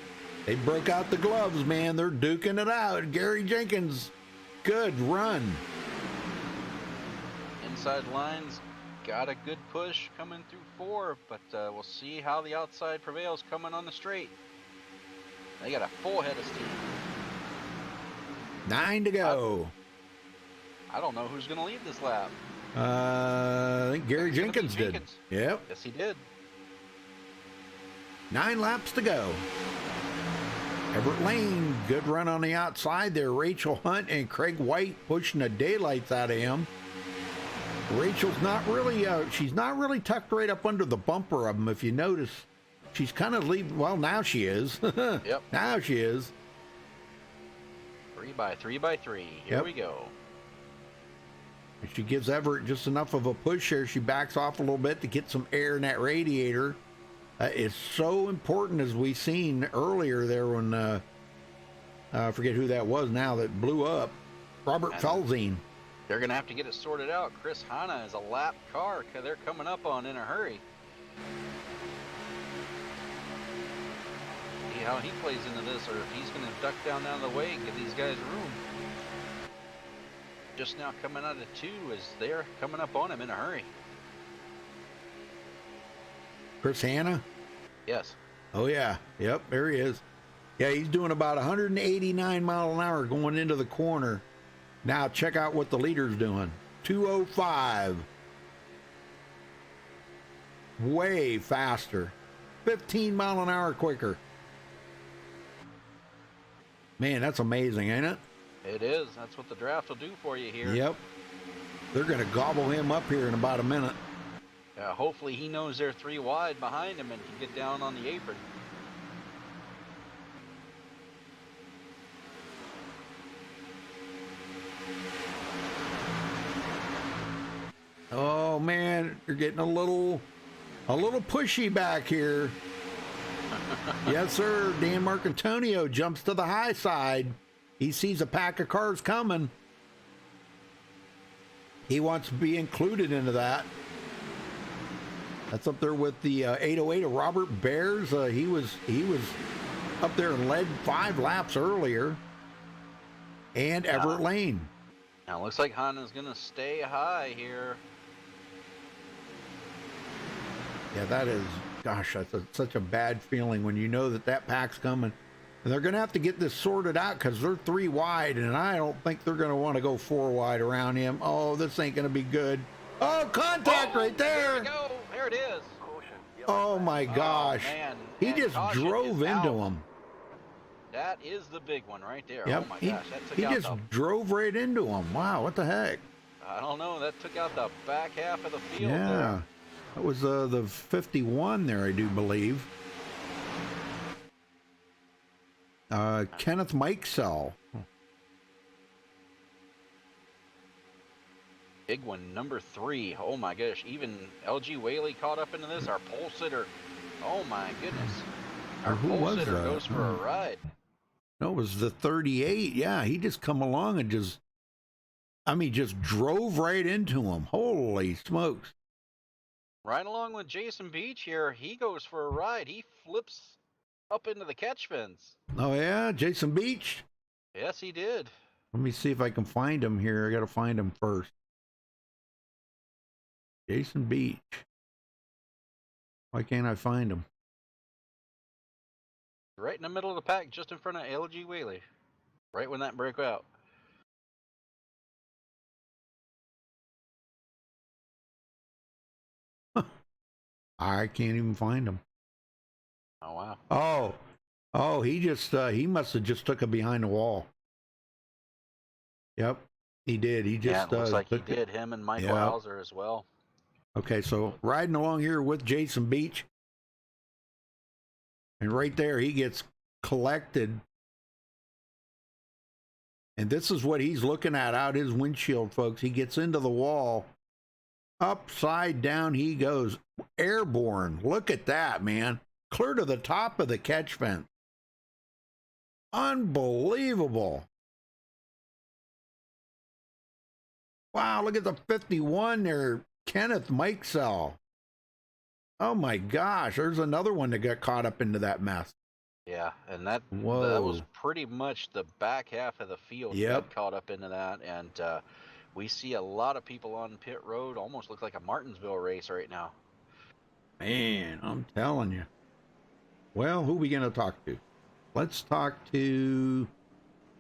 They broke out the gloves, man. They're duking it out. Gary Jenkins, good run. Inside lines got a good push coming through 4, but we'll see how the outside prevails coming on the straight. They got a full head of steam. 9 to go. I don't know who's going to lead this lap. I think Gary It's gonna be Jenkins did. Jenkins. Yep. Yes, he did. 9 laps to go. Everett Lane, good run on the outside there. Rachel Hunt and Craig White pushing the daylights out of him. Rachel's not really, she's not really tucked right up under the bumper of him. If you notice, she's kind of leaving. Well, now she is. Yep. Now she is. 3 by 3 by 3. Here Yep. we go. She gives Everett just enough of a push here. She backs off a little bit to get some air in that radiator. It's so important, as we seen earlier there when, I forget who that was now that blew up. Robert Felzine. They're going to have to get it sorted out. Chris Hanna is a lap car they're coming up on in a hurry. See how he plays into this, or if he's going to duck down the way and give these guys room. Just now coming out of 2 as they're coming up on him in a hurry. Chris Hanna? Yes. Oh, yeah. Yep, there he is. Yeah, he's doing about 189 mile an hour going into the corner. Now check out what the leader's doing. 205. Way faster. 15 mile an hour quicker. Man, that's amazing, ain't it? It is. That's what the draft will do for you here. Yep. They're going to gobble him up here in about a minute. Hopefully he knows they're 3 wide behind him and can get down on the apron. Oh man, you're getting a little pushy back here. Yes, sir. Dan Marcantonio jumps to the high side. He sees a pack of cars coming. He wants to be included into that. That's up there with the 808 of Robert Bears. He was up there and led 5 laps earlier. And Everett Lane. Now it looks like Honda's going to stay high here. Yeah, that is, gosh, that's such a bad feeling when you know that pack's coming. And they're going to have to get this sorted out because they're 3 wide, and I don't think they're going to want to go 4 wide around him. Oh, this ain't going to be good. Oh, contact right there. There we go. There it is. Oh, my gosh. Oh, man. He And just caution drove is into out. him. That is the big one right there. Yep. Oh, my gosh. That took He out just drove right into him. Wow, what the heck? I don't know. That took out the back half of the field Yeah. there. That was the 51 there, I do believe. Kenneth Mikesell. Big one, number 3. Oh my gosh, even LG Whaley caught up into this. Our pole sitter. Oh my goodness. Our Who pole was sitter that? goes for a ride. No, it was the 38. Yeah, he just come along and just drove right into him. Holy smokes. Right along with Jason Beach here, he goes for a ride. He flips up into the catch fence. Oh, yeah, Jason Beach. Yes, he did. Let me see if I can find him here. I got to find him first. Jason Beach. Why can't I find him? Right in the middle of the pack, just in front of LG Whaley. Right when that broke out. I can't even find him. Oh, wow. Oh, he just, he must have just took it behind the wall. Yep, he did. He just, yeah, it looks like he took it. did. Him and Michael Yeah. Hauser as well. Okay, so riding along here with Jason Beach. And right there, he gets collected. And this is what he's looking at out his windshield, folks. He gets into the wall. Upside down he goes. Airborne. Look at that, man. Clear to the top of the catch fence. Unbelievable. Wow, look at the 51 there. Kenneth Mikesell. Oh my gosh, there's another one that got caught up into that mess. Yeah, and that Whoa. was pretty much the back half of the field got caught up into that, and we see a lot of people on pit road. Almost look like a Martinsville race right now. Man, I'm telling you. Well, who are we going to talk to? Let's talk to,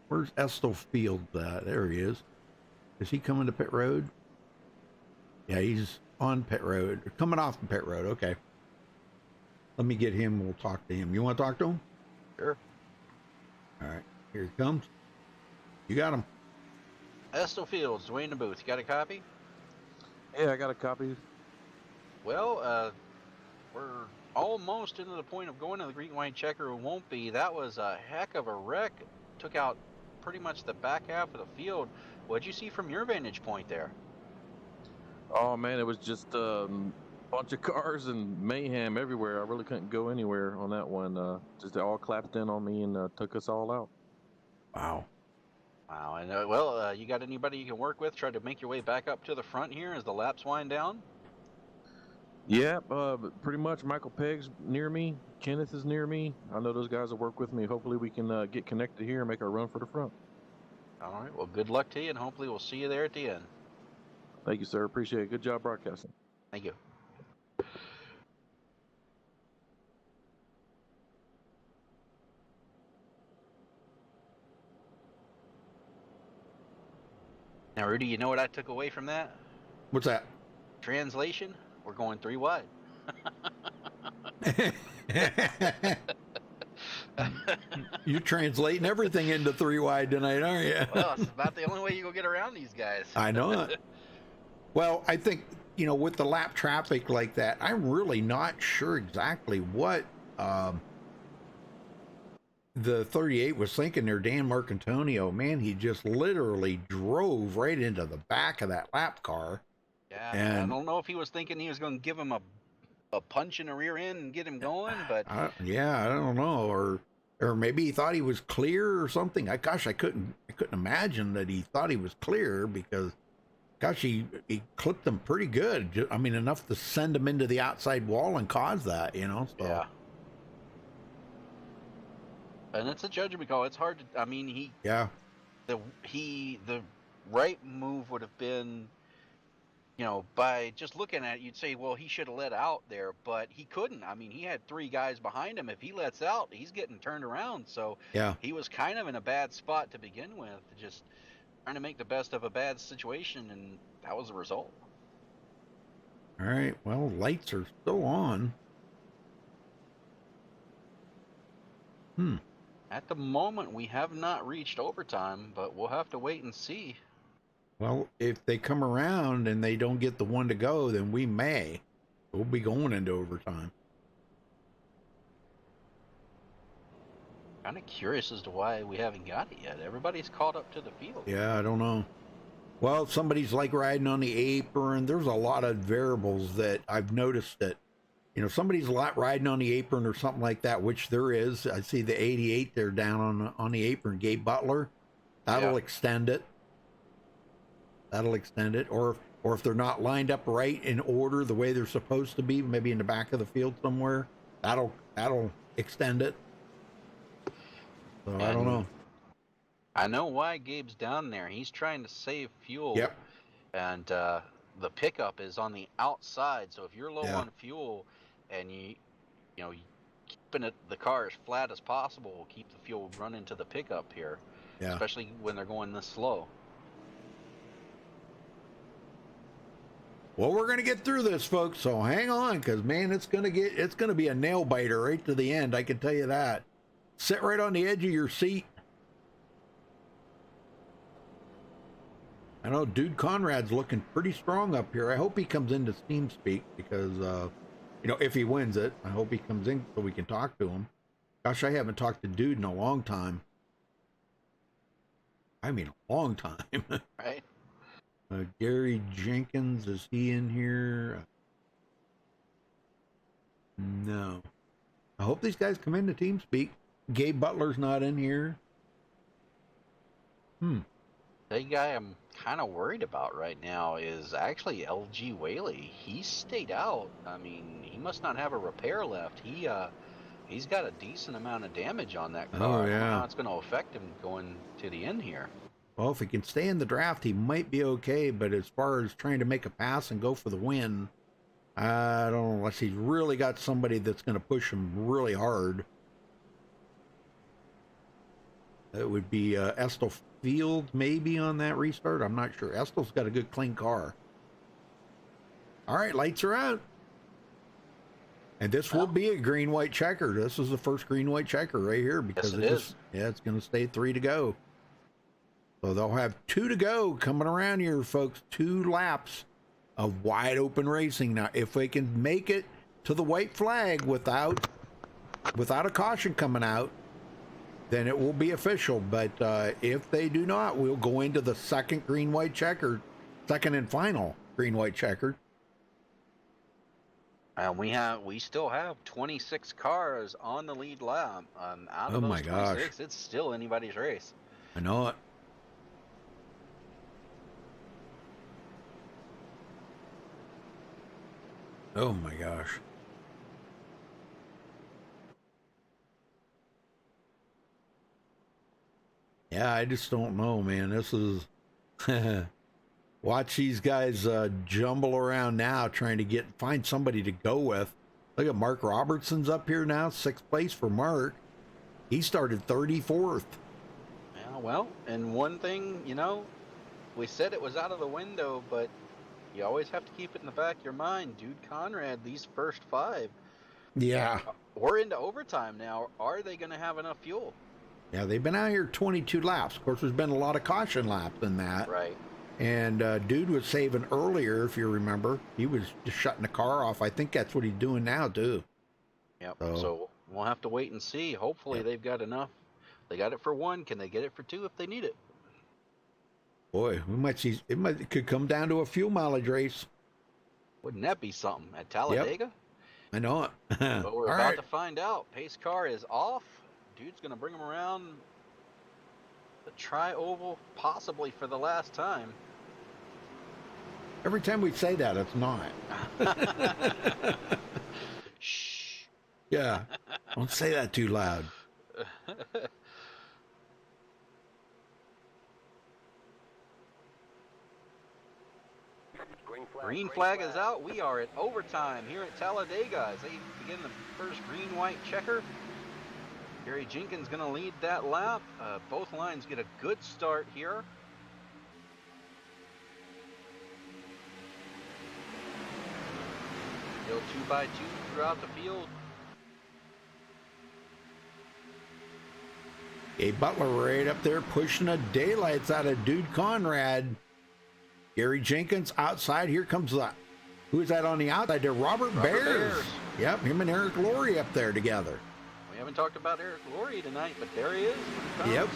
where's Estill Field at? There he is. Is he coming to pit road? Yeah, he's on pit road. Coming off the pit road. Okay. Let me get him. We'll talk to him. You want to talk to him? Sure. All right. Here he comes. You got him. Estill Fields, Dwayne the Booth. You got a copy? Yeah, I got a copy. Well, we're almost into the point of going to the green white checker. It won't be. That was a heck of a wreck. Took out pretty much the back half of the field. What'd you see from your vantage point there? Oh man, it was just a bunch of cars and mayhem everywhere. I really couldn't go anywhere on that one. Just all collapsed in on me and took us all out. Wow. Wow. And you got anybody you can work with? Try to make your way back up to the front here as the laps wind down. Yeah, pretty much. Michael Pegg's near me. Kenneth is near me. I know those guys will work with me. Hopefully we can get connected here and make our run for the front. All right. Well, good luck to you, and hopefully we'll see you there at the end. Thank you, sir. Appreciate it. Good job broadcasting. Thank you. Now, Rudy, you know what I took away from that? What's that? Translation, we're going 3 wide. You're translating everything into 3 wide tonight, aren't you? Well, it's about the only way you go get around these guys. I know it. Well, I think, with the lap traffic like that, I'm really not sure exactly what the 38 was thinking there. Dan Marcantonio, man, he just literally drove right into the back of that lap car. Yeah, and I don't know if he was thinking he was going to give him a punch in the rear end and get him going, but I don't know, or maybe he thought he was clear or something. I couldn't imagine that he thought he was clear, because gosh, he clipped them pretty good. I mean, enough to send him into the outside wall and cause that, So. Yeah. And it's a judgment call. It's hard to. I mean, the right move would have been, by just looking at it, you'd say, well, he should have let out there, but he couldn't. I mean, he had 3 guys behind him. If he lets out, he's getting turned around. So he was kind of in a bad spot to begin with, just trying to make the best of a bad situation, and that was the result. All right. Well, lights are still on. At the moment, we have not reached overtime, but we'll have to wait and see. Well, if they come around and they don't get the one to go, then we may. We'll be going into overtime. Kind of curious as to why we haven't got it yet. Everybody's caught up to the field. Yeah, I don't know. Well, somebody's like riding on the apron. There's a lot of variables that I've noticed that, somebody's riding on the apron or something like that, which there is. I see the 88 there down on the apron, Gabe Butler. That'll extend it. Or if they're not lined up right in order the way they're supposed to be, maybe in the back of the field somewhere, that'll extend it. So I don't know. I know why Gabe's down there. He's trying to save fuel. Yep. And the pickup is on the outside. So if you're low on fuel and you keeping the car as flat as possible will keep the fuel running to the pickup here. Yeah. Especially when they're going this slow. Well, we're going to get through this, folks, so hang on, because, man, it's going to be a nail biter right to the end, I can tell you that. Sit right on the edge of your seat. I know Dude Conrad's looking pretty strong up here. I hope he comes into TeamSpeak because, you know, if he wins it, I hope he comes in so we can talk to him. Gosh, I haven't talked to Dude in a long time. I mean, a long time. Right. Gary Jenkins, is he in here? No. I hope these guys come into TeamSpeak. Gabe Butler's not in here. The guy I'm kind of worried about right now is actually LG Whaley. He stayed out. I mean, he must not have a repair left. He's got a decent amount of damage on that car. Oh, yeah. I don't know how it's going to affect him going to the end here. Well, if he can stay in the draft, he might be okay. But as far as trying to make a pass and go for the win, I don't know, unless he's really got somebody that's going to push him really hard. It would be Estel Field maybe on that restart. I'm not sure. Estel's got a good clean car. All right, lights are out. And this will be a green-white checker. This is the first green-white checker right here because Yes, it is. Yeah, it's going to stay 3 to go. So they'll have 2 to go coming around here, folks. 2 laps of wide open racing. Now, if they can make it to the white flag without a caution coming out, then it will be official. But if they do not, we'll go into the second green-white checker, second and final green-white checker. We still have 26 cars on the lead lap. Out of Oh, those 26, it's still anybody's race. I know it. Oh my gosh. Yeah, I just don't know, man. This is watch these guys jumble around now trying to find somebody to go with. Look at Mark Robertson's up here now, 6th place for Mark. He started 34th. Yeah, well, and one thing, you know, we said it was out of the window, but you always have to keep it in the back of your mind. Dude Conrad, these first 5. Yeah. We're into overtime now. Are they going to have enough fuel? Yeah, they've been out here 22 laps. Of course, there's been a lot of caution laps in that. Right. And Dude was saving earlier, if you remember. He was just shutting the car off. I think that's what he's doing now, too. Yep. So we'll have to wait and see. Hopefully they've got enough. They got it for 1. Can they get it for 2 if they need it? Boy, we might see. It could come down to a fuel mileage race. Wouldn't that be something at Talladega? Yep. I know it. But we're about to find out. Pace car is off. Dude's going to bring him around the tri-oval, possibly for the last time. Every time we say that, it's not. Shh. Yeah. Don't say that too loud. Green flag is out. We are at overtime here at Talladega as they begin the first green-white checker. Gary Jenkins going to lead that lap. Both lines get a good start here. Go 2 by 2 throughout the field. Gabe Butler right up there pushing the daylights out of Dude Conrad. Gary Jenkins outside. Here comes who is that on the outside there? Robert Bears. Yep, him and Eric Laurie up there together. We haven't talked about Eric Laurie tonight, but there he is. Yep.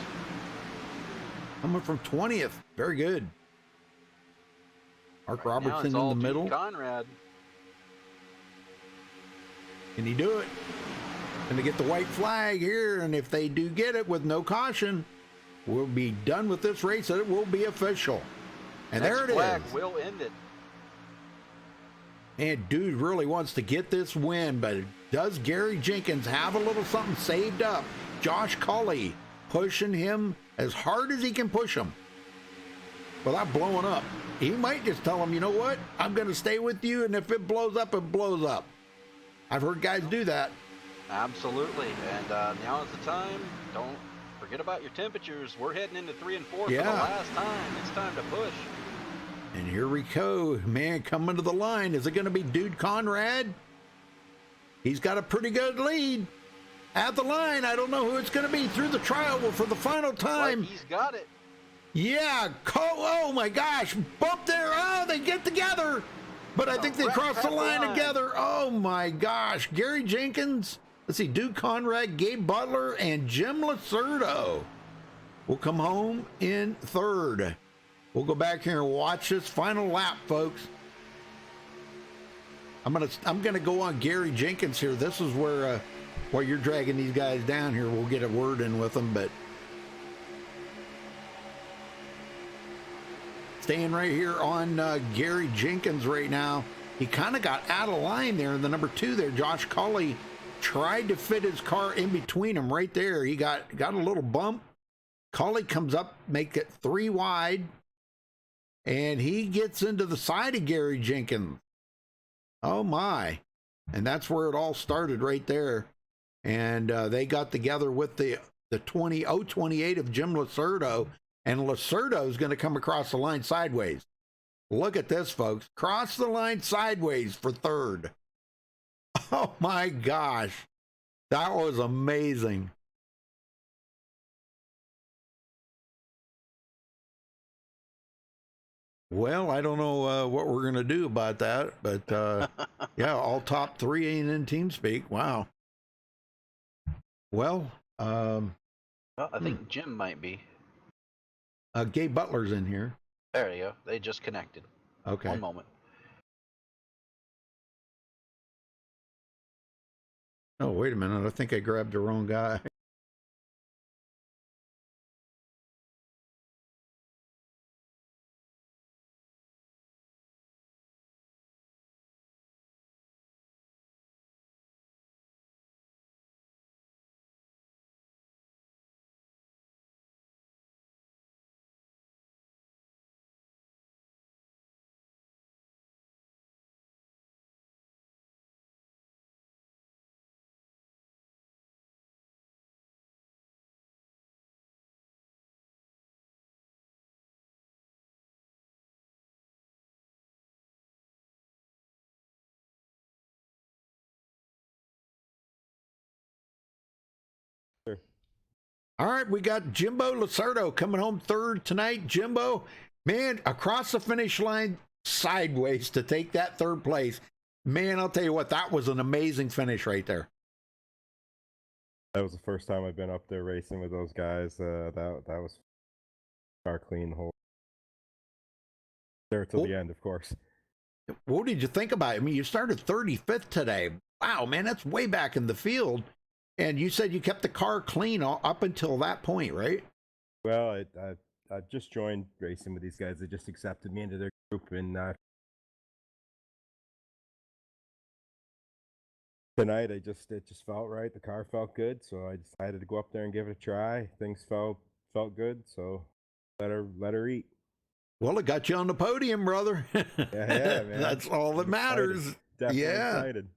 Coming from 20th. Very good. Mark Robertson in the middle. Conrad. Can he do it? And they get the white flag here, and if they do get it with no caution, we'll be done with this race, and it will be official. And Next there it flag is. will end it. And Dude really wants to get this win, but does Gary Jenkins have a little something saved up? Josh Culley pushing him as hard as he can push him without blowing up. He might just tell him, you know what? I'm going to stay with you, and if it blows up, it blows up. I've heard guys do that. Absolutely. And now is the time. Don't forget about your temperatures. We're heading into 3 and 4 for the last time. It's time to push. And here we go. Man, coming to the line. Is it going to be Dude Conrad? He's got a pretty good lead. At the line, I don't know who it's going to be. Through the trial for the final time. Like he's got it. Yeah, oh my gosh, bump there. Oh, they get together. But I think they crossed the line together. Oh my gosh. Gary Jenkins, let's see, Duke Conrad, Gabe Butler, and Jim Lacerdo will come home in third. We'll go back here and watch this final lap, folks. I'm gonna go on Gary Jenkins here. This is where while you're dragging these guys down here, we'll get a word in with them, but staying right here on Gary Jenkins right now. He kind of got out of line there in the number 2 there. Josh Colley tried to fit his car in between them right there. He got a little bump. Colley comes up, make it 3 wide, and he gets into the side of Gary Jenkins. Oh my. And that's where it all started right there. And they got together with the 028 of Jim Lacerdo. And Lacerdo is going to come across the line sideways. Look at this, folks. Cross the line sideways for third. Oh, my gosh. That was amazing. Well, I don't know what we're going to do about that. But, yeah, all top 3 ain't in TeamSpeak. Wow. Well, well, I think Jim might be. Gabe Butler's in here. There you go. They just connected. Okay. One moment. Oh, wait a minute. I think I grabbed the wrong guy. All right, we got Jimbo Lacerdo coming home third tonight. Jimbo, man, across the finish line sideways to take that third place. Man, I'll tell you what, that was an amazing finish right there. That was the first time I've been up there racing with those guys. That was car clean the whole there till the end, of course. What did you think about it? I mean, you started 35th today. Wow, man, that's way back in the field. And you said you kept the car clean up until that point, right? Well, I just joined racing with these guys. They just accepted me into their group, and tonight it just felt right. The car felt good, so I decided to go up there and give it a try. Things felt good, so let her eat. Well, it got you on the podium, brother. Yeah, man. That's all that matters. Definitely yeah. Excited.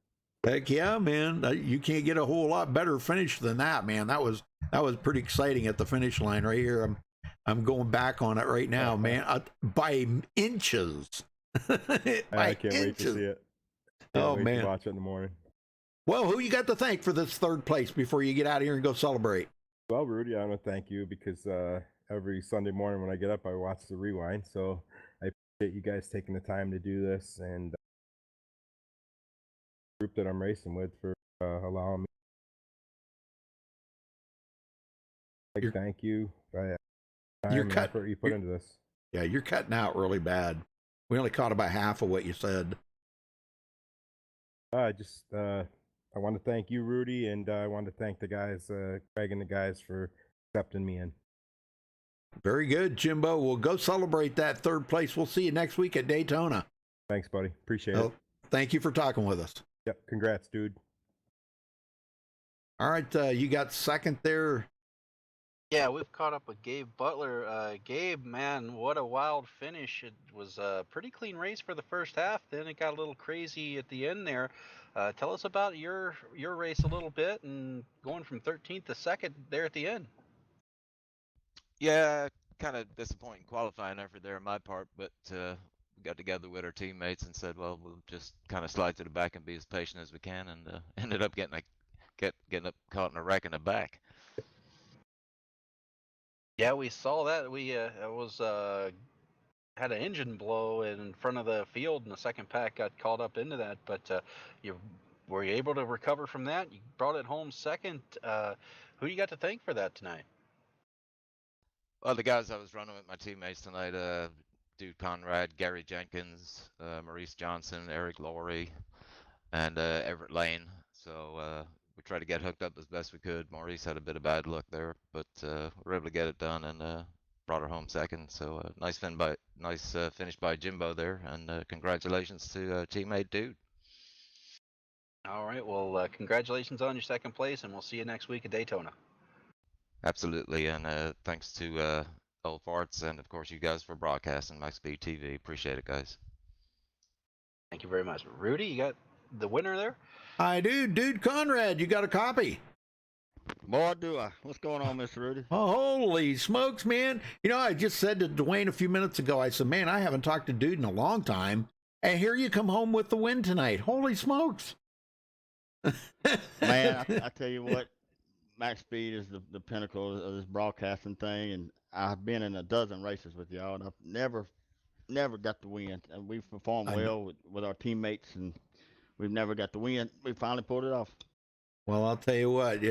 Heck yeah, man. You can't get a whole lot better finish than that, man. That was pretty exciting at the finish line right here. I'm going back on it right now, man. By inches. I can't wait to see it. Can't wait to watch it in the morning. Well, who you got to thank for this third place before you get out of here and go celebrate? Well, Rudy, I want to thank you because every Sunday morning when I get up, I watch the rewind. So I appreciate you guys taking the time to do this, and group that I'm racing with for allowing me. Thank you. Your effort you put into this. Yeah, you're cutting out really bad. We only caught about half of what you said. I want to thank you, Rudy, and I want to thank the guys, Craig and the guys, for accepting me in. Very good, Jimbo. We'll go celebrate that third place. We'll see you next week at Daytona. Thanks, buddy. Appreciate it. Thank you for talking with us. Yep. Congrats, dude. All right. You got second there. Yeah, we've caught up with Gabe Butler. Gabe, man, what a wild finish. It was a pretty clean race for the first half. Then it got a little crazy at the end there. Tell us about your race a little bit and going from 13th to 2nd there at the end. Yeah, kind of disappointing qualifying effort there on my part, but we got together with our teammates and said, well, we'll just kind of slide to the back and be as patient as we can, and ended up getting caught in a wreck in the back. Yeah, we saw that. We had an engine blow in front of the field, and the second pack got caught up into that. But you were you able to recover from that? You brought it home second. Who you got to thank for that tonight? Well, the guys I was running with, my teammates tonight, Dude Conrad, Gary Jenkins, Maurice Johnson, Eric Laurie, and Everett Lane. So we tried to get hooked up as best we could. Maurice had a bit of bad luck there, but we were able to get it done and brought her home second. So nice finish by Jimbo there, and congratulations to teammate Dude. All right. Well, congratulations on your second place, and we'll see you next week at Daytona. Absolutely, and thanks to Old Farts and of course you guys for broadcasting MaxSpeedTV. Appreciate it, guys. Thank you very much. Rudy, you got the winner there? I do. Dude Conrad, you got a copy? Boy, do I. What's going on, Mr. Rudy? Oh, holy smokes, man. You know, I just said to Dwayne a few minutes ago, I said, man, I haven't talked to Dude in a long time. And here you come home with the win tonight. Holy smokes. Man, I tell you what, Max Speed is the pinnacle of this broadcasting thing. And I've been in a dozen races with y'all, and I've never got the win. And we've performed well with our teammates, and we've never got the win. We finally pulled it off. Well, I'll tell you what.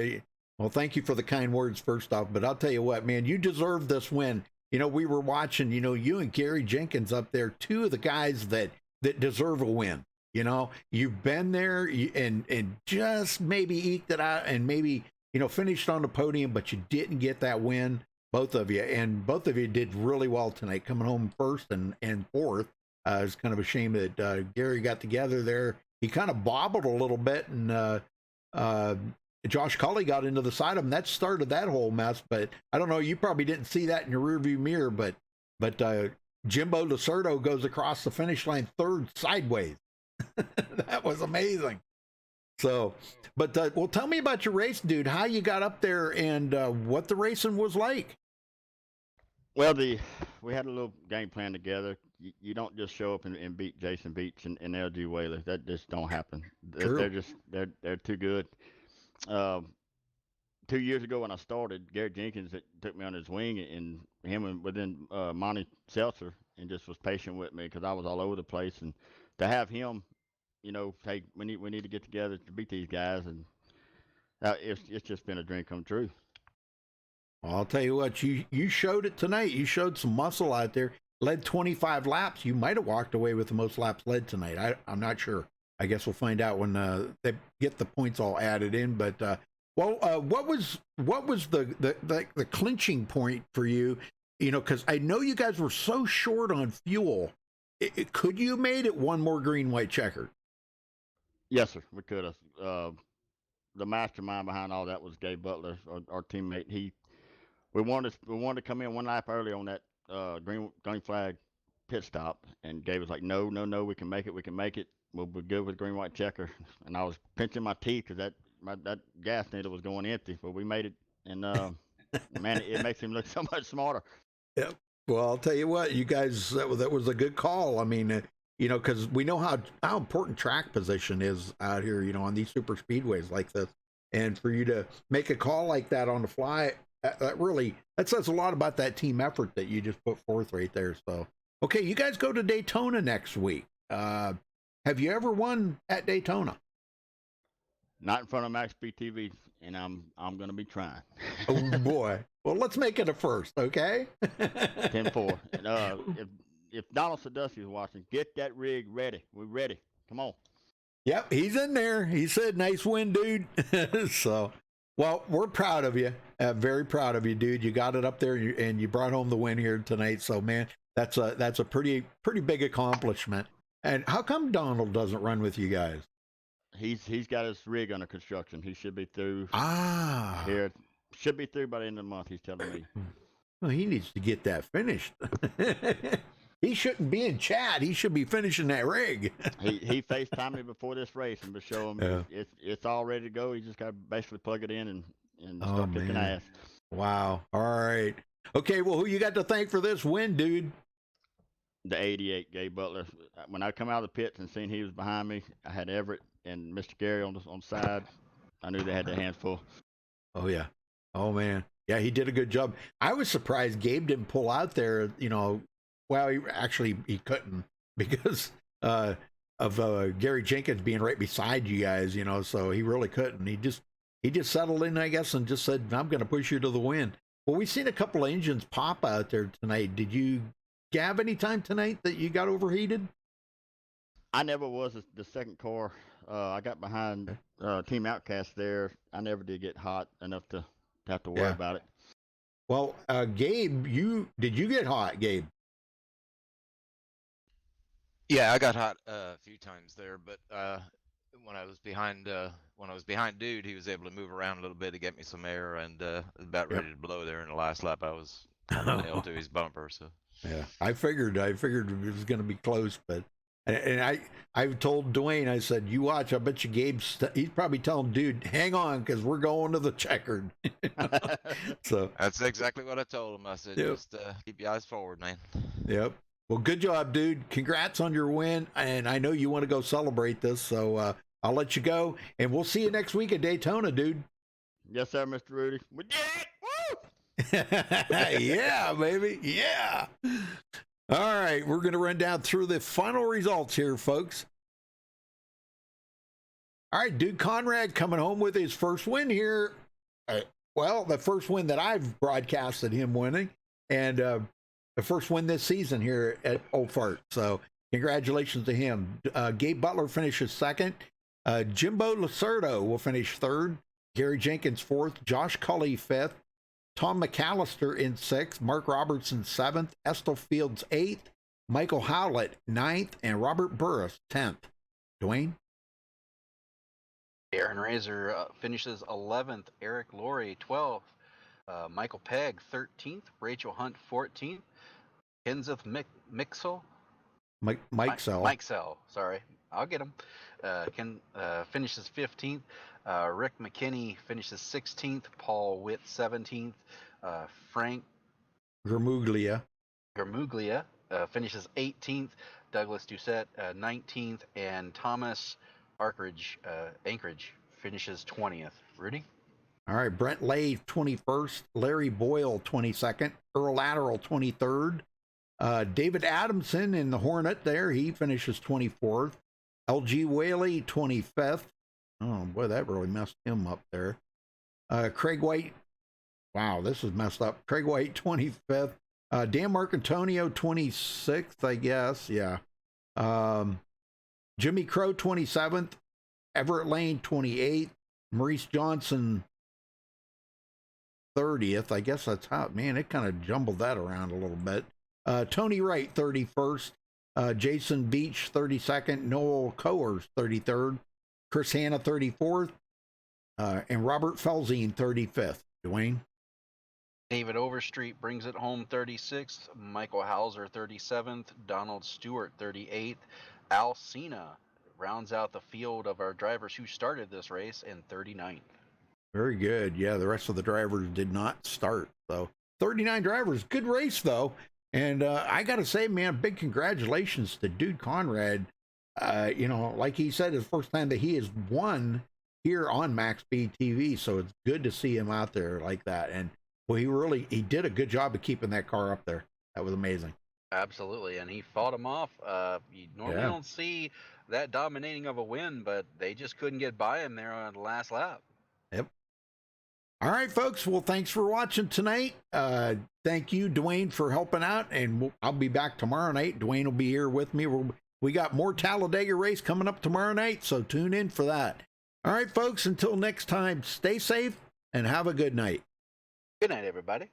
Well, thank you for the kind words first off, but I'll tell you what, man, you deserve this win. You know, we were watching, you know, you and Gary Jenkins up there, two of the guys that deserve a win. You know, you've been there and just maybe eked it out and maybe, you know, finished on the podium, but you didn't get that win, both of you. And both of you did really well tonight, coming home first and fourth. It's kind of a shame that Gary got together there. He kind of bobbled a little bit, and Josh Cully got into the side of him. That started that whole mess. But I don't know, you probably didn't see that in your rearview mirror, but Jimbo Lacerdo goes across the finish line third sideways. That was amazing. So, but well, tell me about your race, Dude. How you got up there and what the racing was like. Well, we had a little game plan together. You don't just show up and beat Jason Beach and LG Whaley. That just don't happen. They're too good. 2 years ago when I started, Gary Jenkins took me on his wing, and him and then Monty Seltzer, and just was patient with me because I was all over the place. And to have him, you know, hey, we need to get together to beat these guys, and it's just been a dream come true. I'll tell you what, you showed it tonight. You showed some muscle out there. Led 25 laps. You might have walked away with the most laps led tonight. I'm not sure. I guess we'll find out when they get the points all added in. But what was the clinching point for you? You know, because I know you guys were so short on fuel. Could you have made it one more green white checker? Yes, sir. We could have. The mastermind behind all that was Gabe Butler, our teammate. We wanted to come in one lap early on that green flag pit stop, and Gabe was like, no, we can make it. We'll be good with green white checker. And I was pinching my teeth because that gas needle was going empty, but we made it, and man, it makes him look so much smarter. Yep. Well, I'll tell you what, you guys, that was a good call. I mean, you know, because we know how important track position is out here, you know, on these super speedways like this, and for you to make a call like that on the fly, that says a lot about that team effort that you just put forth right there. So, okay, you guys go to Daytona next week. Have you ever won at Daytona? Not in front of MaxSpeedTV, and I'm going to be trying. Oh boy! Well, let's make it a first, okay? 10-4. If Donald Sadusky is watching, get that rig ready. We're ready. Come on. Yep, he's in there. He said, "Nice win, dude." So, well, we're proud of you. Very proud of you, dude. You got it up there, and you brought home the win here tonight. So, man, that's a pretty big accomplishment. And how come Donald doesn't run with you guys? He's got his rig under construction. He should be through. Here, should be through by the end of the month. He's telling me. Well, he needs to get that finished. He shouldn't be in chat. He should be finishing that rig. he FaceTimed me before this race and to show him it's all ready to go. He just got to basically plug it in and start kicking ass. Wow. All right. Okay. Well, who you got to thank for this win, dude? The 88, Gabe Butler. When I come out of the pits and seen he was behind me, I had Everett and Mr. Gary on the side. I knew they had their hands full. Oh yeah. Oh man. Yeah, he did a good job. I was surprised Gabe didn't pull out there, you know. Well, he couldn't because of Gary Jenkins being right beside you guys, you know, so he really couldn't. He just settled in, I guess, and just said, I'm going to push you to the win. Well, we've seen a couple of engines pop out there tonight. Did you have any time tonight that you got overheated? I never was the second car. I got behind Team Outcast there. I never did get hot enough to have to worry about it. Well, Gabe, did you get hot, Gabe? Yeah, I got hot a few times there, but when I was behind Dude, he was able to move around a little bit to get me some air, and about ready to blow there in the last lap. I was nailed to his bumper. So yeah, I figured it was going to be close, but and I told Dwayne, I said, you watch. I bet you Gabe's he's probably telling Dude, hang on, because we're going to the checkered. So that's exactly what I told him. I said, just keep your eyes forward, man. Yep. Well, good job, Dude. Congrats on your win. And I know you want to go celebrate this, so I'll let you go. And we'll see you next week at Daytona, Dude. Yes, sir, Mr. Rudy. We did it! Woo! Yeah, baby. Yeah. All right. We're going to run down through the final results here, folks. All right. Dude Conrad coming home with his first win here. Well, the first win that I've broadcasted him winning. And, the first win this season here at Old Fart. So congratulations to him. Gabe Butler finishes second. Jimbo Lacerdo will finish third. Gary Jenkins fourth. Josh Cully fifth. Tom McAllister in sixth. Mark Robertson seventh. Estel Fields eighth. Michael Howlett ninth. And Robert Burris 10th. Dwayne? Aaron Razor finishes 11th. Eric Laurie 12th. Michael Pegg 13th. Rachel Hunt 14th. Kenseth Mixel. Mike-Sell, sorry. I'll get him. Finishes 15th. Rick McKinney finishes 16th. Paul Witt 17th. Frank Germuglia finishes 18th. Douglas Doucette 19th. And Thomas Anchorage finishes 20th. Rudy? All right. Brent Lay 21st. Larry Boyle 22nd. Earl Lateral 23rd. David Adamson in the Hornet there, he finishes 24th. LG Whaley 25th. Oh boy, that really messed him up there. Craig White, wow, this is messed up. Craig White 25th. Dan Marcantonio 26th, I guess. Yeah. Jimmy Crow 27th. Everett Lane 28th. Maurice Johnson 30th. I guess that's how, man, it kind of jumbled that around a little bit. Tony Wright, 31st. Jason Beach, 32nd. Noel Coers, 33rd. Chris Hanna, 34th. And Robert Felzine, 35th. Dwayne? David Overstreet brings it home, 36th. Michael Hauser, 37th. Donald Stewart, 38th. Al Cena rounds out the field of our drivers who started this race in 39th. Very good. Yeah, the rest of the drivers did not start. So 39 drivers. Good race, though. And I got to say, man, big congratulations to Dude Conrad. You know, like he said, it's the first time that he has won here on MaxSpeedTV. So it's good to see him out there like that. And well, he did a good job of keeping that car up there. That was amazing. Absolutely. And he fought him off. You normally don't see that dominating of a win, but they just couldn't get by him there on the last lap. Yep. All right, folks. Well, thanks for watching tonight. Thank you, Dwayne, for helping out. And I'll be back tomorrow night. Dwayne will be here with me. We got more Talladega race coming up tomorrow night, so tune in for that. All right, folks. Until next time, stay safe and have a good night. Good night, everybody.